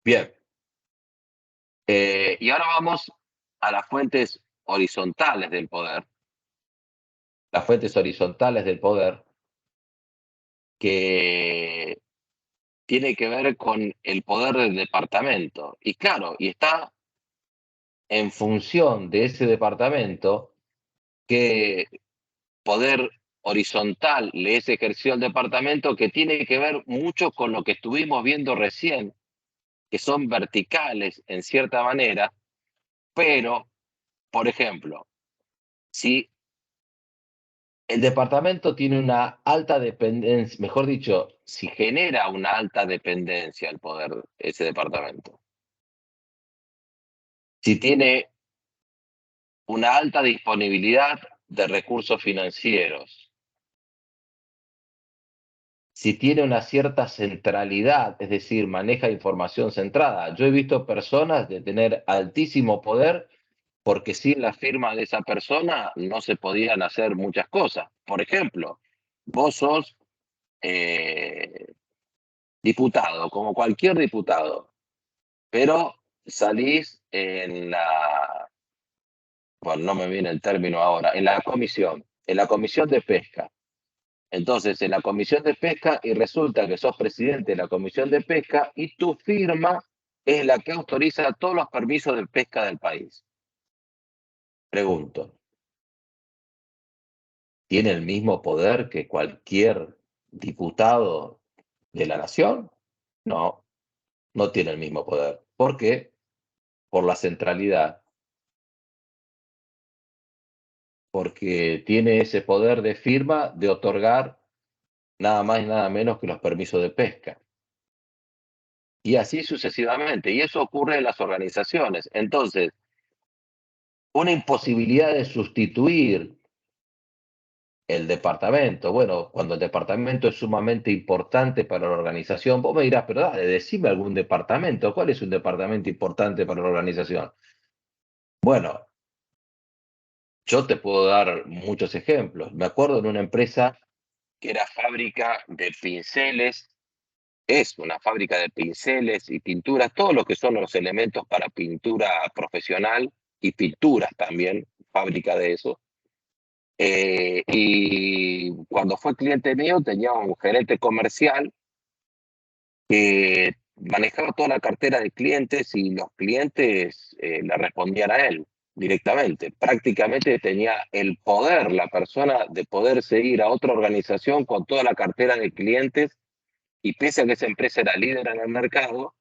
Bien. Y ahora vamos a las fuentes horizontales del poder. Las fuentes horizontales del poder que tiene que ver con el poder del departamento. Y claro, y está en función de ese departamento qué poder horizontal le es ejercido al departamento, que tiene que ver mucho con lo que estuvimos viendo recién, que son verticales en cierta manera, pero, por ejemplo, si el departamento tiene una alta dependencia, mejor dicho, si genera una alta dependencia al poder ese departamento, si tiene una alta disponibilidad de recursos financieros, si tiene una cierta centralidad, es decir, maneja información centrada. Yo he visto personas de tener altísimo poder porque sin la firma de esa persona no se podían hacer muchas cosas. Por ejemplo, vos sos diputado, como cualquier diputado, pero salís en bueno, no me viene el término ahora, en la comisión de pesca. Entonces, en la comisión de pesca, y resulta que sos presidente de la comisión de pesca y tu firma es la que autoriza todos los permisos de pesca del país. Pregunto, ¿tiene el mismo poder que cualquier diputado de la nación? No, no tiene el mismo poder. ¿Por qué? Por la centralidad. Porque tiene ese poder de firma de otorgar nada más y nada menos que los permisos de pesca. Y así sucesivamente. Y eso ocurre en las organizaciones. Entonces, una imposibilidad de sustituir el departamento. Bueno, cuando el departamento es sumamente importante para la organización, vos me dirás, pero dale, decime algún departamento. ¿Cuál es un departamento importante para la organización? Bueno, yo te puedo dar muchos ejemplos. Me acuerdo en una empresa que era fábrica de pinceles, es una fábrica de pinceles y pinturas, todo lo que son los elementos para pintura profesional y pinturas también, fábrica de eso. Y cuando fue cliente mío tenía un gerente comercial que manejaba toda la cartera de clientes y los clientes le respondían a él directamente. Prácticamente tenía el poder, la persona, de poder seguir a otra organización con toda la cartera de clientes y pese a que esa empresa era líder en el mercado,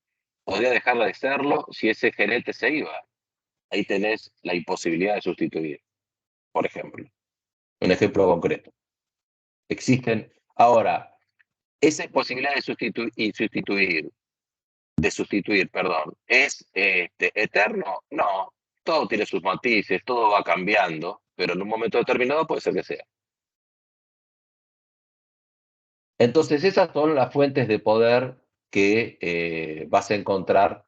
podía dejar de serlo si ese gerente se iba. Ahí tenés la imposibilidad de sustituir, por ejemplo. Un ejemplo concreto. Existen. Ahora, esa imposibilidad de sustituir, perdón, ¿es eterno? No. Todo tiene sus matices, todo va cambiando, pero en un momento determinado puede ser que sea. Entonces, esas son las fuentes de poder que vas a encontrar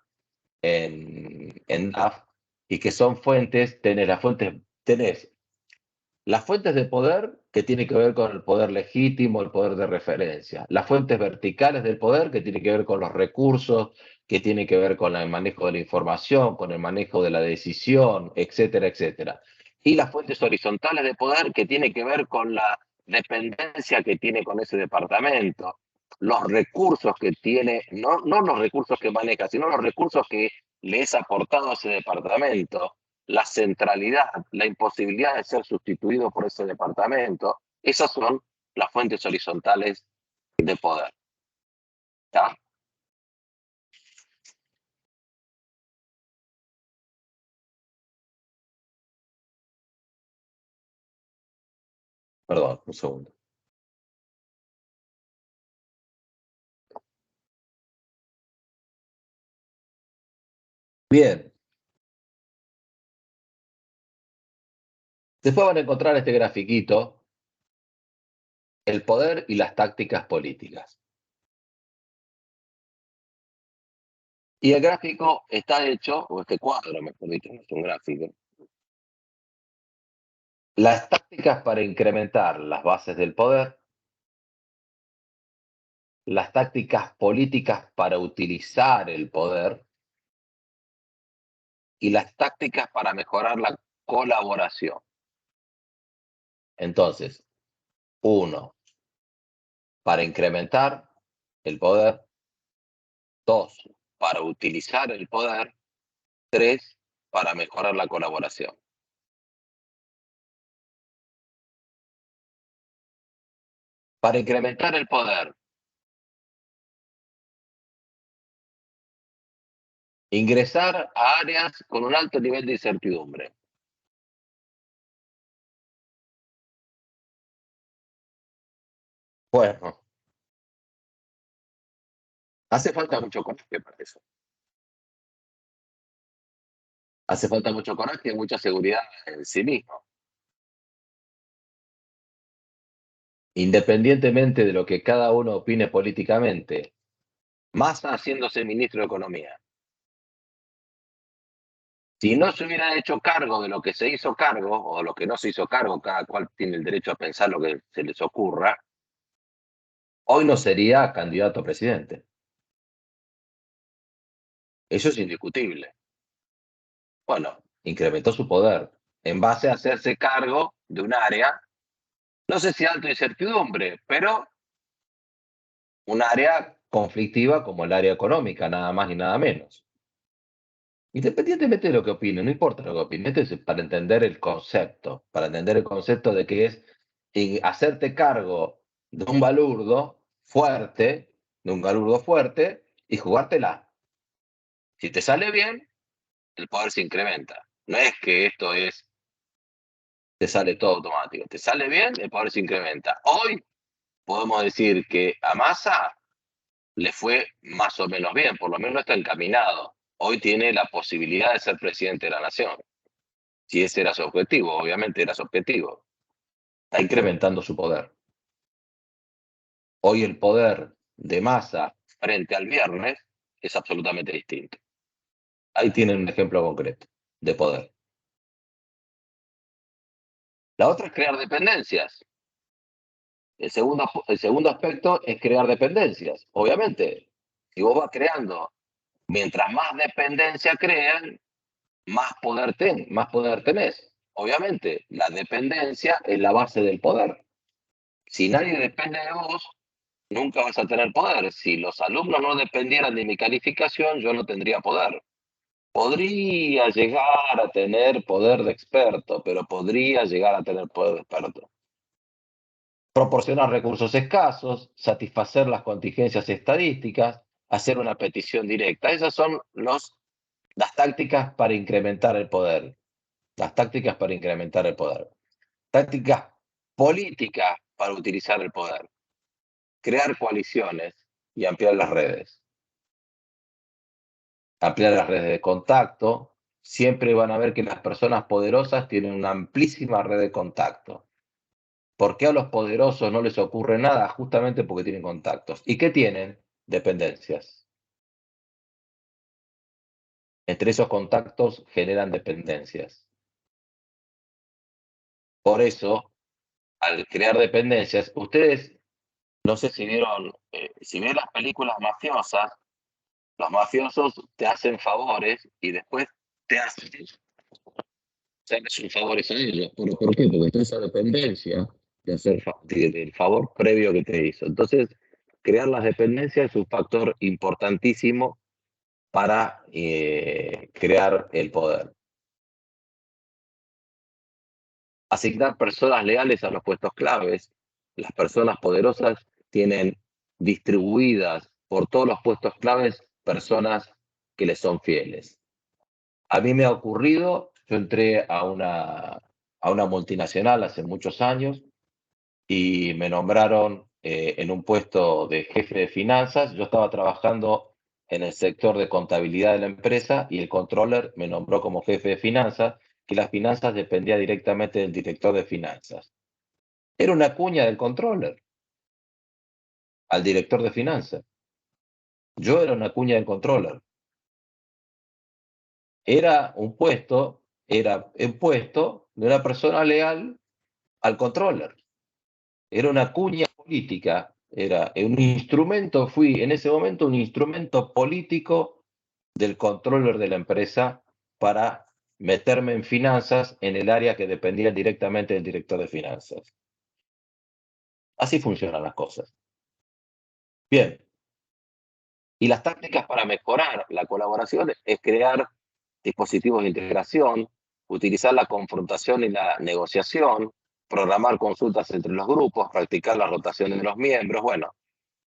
en DAF y que son fuentes, tenés las fuentes de poder que tienen que ver con el poder legítimo, el poder de referencia. Las fuentes verticales del poder que tienen que ver con los recursos, que tienen que ver con el manejo de la información, con el manejo de la decisión, etcétera, etcétera. Y las fuentes horizontales de poder que tienen que ver con la dependencia que tiene con ese departamento, los recursos que tiene, no los recursos que maneja, sino los recursos que le es aportado a ese departamento, la centralidad, la imposibilidad de ser sustituido por ese departamento, esas son las fuentes horizontales de poder. ¿Está? Perdón, un segundo. Bien. Después van a encontrar este grafiquito, el poder y las tácticas políticas. Y el gráfico está hecho, o este cuadro, mejor dicho, no es un gráfico. Las tácticas para incrementar las bases del poder, las tácticas políticas para utilizar el poder y las tácticas para mejorar la colaboración. Entonces, 1, para incrementar el poder. 2, para utilizar el poder. 3, para mejorar la colaboración. Para incrementar el poder, ingresar a áreas con un alto nivel de incertidumbre. Bueno, hace falta mucho coraje para eso. Hace falta mucho coraje y mucha seguridad en sí mismo. Independientemente de lo que cada uno opine políticamente, Massa haciéndose ministro de Economía. Si no se hubiera hecho cargo de lo que se hizo cargo, o lo que no se hizo cargo, cada cual tiene el derecho a pensar lo que se les ocurra, hoy no sería candidato a presidente. Eso es indiscutible. Bueno, incrementó su poder en base a hacerse cargo de un área, no sé si alta incertidumbre, pero un área conflictiva como el área económica, nada más y nada menos. Independientemente de lo que opine, no importa lo que opine, esto es para entender el concepto de que es hacerte cargo de un balurdo fuerte, y jugártela. Si te sale bien, el poder se incrementa. No es que esto te sale todo automático. Te sale bien, el poder se incrementa. Hoy podemos decir que a Massa le fue más o menos bien, por lo menos está encaminado. Hoy tiene la posibilidad de ser presidente de la nación. Si ese era su objetivo, obviamente era su objetivo. Está incrementando su poder. Hoy el poder de Massa frente al viernes es absolutamente distinto. Ahí tienen un ejemplo concreto de poder. La otra es crear dependencias. El segundo aspecto es crear dependencias. Obviamente, si vos vas creando, mientras más dependencia crean, más poder tenés. Obviamente, la dependencia es la base del poder. Si nadie depende de vos, nunca vas a tener poder. Si los alumnos no dependieran de mi calificación, yo no tendría poder. Podría llegar a tener poder de experto, pero podría llegar a tener poder de experto. Proporcionar recursos escasos, satisfacer las contingencias estadísticas, hacer una petición directa. Esas son las tácticas para incrementar el poder. Las tácticas para incrementar el poder. Tácticas políticas para utilizar el poder. Crear coaliciones y ampliar las redes. Ampliar las redes de contacto. Siempre van a ver que las personas poderosas tienen una amplísima red de contacto. ¿Por qué a los poderosos no les ocurre nada? Justamente porque tienen contactos. ¿Y qué tienen? Dependencias. Entre esos contactos generan dependencias. Por eso, al crear dependencias, ustedes, no sé si vieron las películas mafiosas, los mafiosos te hacen favores y después te hacen favores a ellos. ¿Por qué? Porque está esa dependencia de hacer del favor previo que te hizo. Entonces, crear las dependencias es un factor importantísimo para crear el poder. Asignar personas leales a los puestos claves. Las personas poderosas tienen distribuidas por todos los puestos claves personas que les son fieles. A mí me ha ocurrido, yo entré a una multinacional hace muchos años y me nombraron en un puesto de jefe de finanzas. Yo estaba trabajando en el sector de contabilidad de la empresa y el controller me nombró como jefe de finanzas, que las finanzas dependía directamente del director de finanzas. Era una cuña del controller al director de finanzas. Yo era una cuña del controller. Era un puesto de una persona leal al controller. Era una cuña política, era un instrumento, fui en ese momento un instrumento político del controller de la empresa para meterme en finanzas en el área que dependía directamente del director de finanzas. Así funcionan las cosas. Bien. Y las tácticas para mejorar la colaboración es crear dispositivos de integración, utilizar la confrontación y la negociación, programar consultas entre los grupos, practicar la rotación de los miembros. Bueno,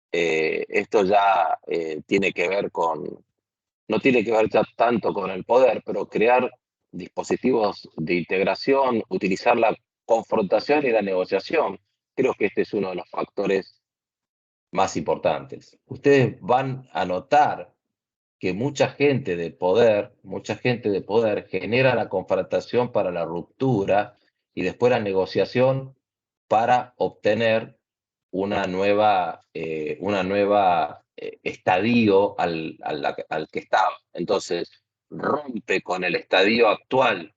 esto ya tiene que ver no tiene que ver ya tanto con el poder, pero crear dispositivos de integración, utilizar la confrontación y la negociación, creo que este es uno de los factores más importantes. Ustedes van a notar que mucha gente de poder genera la confrontación para la ruptura y después la negociación para obtener una nueva estadio al que estaba. Entonces, rompe con el estadio actual,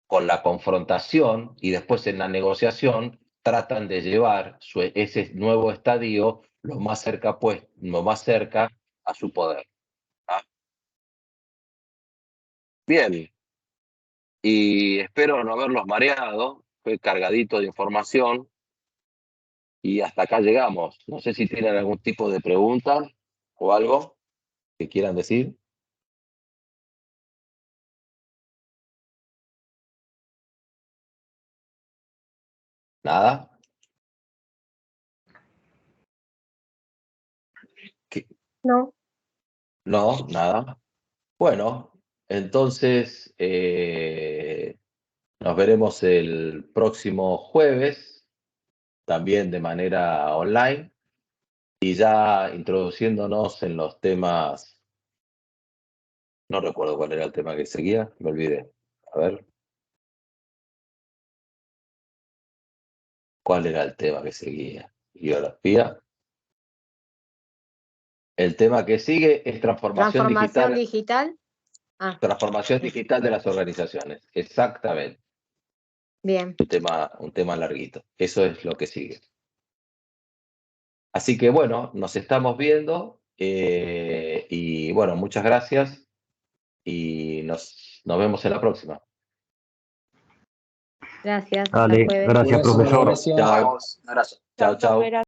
con la confrontación, y después en la negociación tratan de llevar ese nuevo estadio lo más cerca a su poder. ¿Ah? Bien, y espero no haberlos mareado, fue cargadito de información y hasta acá llegamos. No sé si tienen algún tipo de pregunta o algo que quieran decir. ¿Nada? No. No, nada. Bueno, entonces nos veremos el próximo jueves, también de manera online, y ya introduciéndonos en los temas. No recuerdo cuál era el tema que seguía, me olvidé. A ver. ¿Cuál era el tema que seguía? Biografía. El tema que sigue es transformación digital. Transformación digital de las organizaciones. Exactamente. Bien. Un tema larguito. Eso es lo que sigue. Así que bueno, nos estamos viendo y bueno, muchas gracias y nos vemos en la próxima. Gracias. Dale, hasta el jueves. gracias, profesor. Chao. Un abrazo. Chao, chao.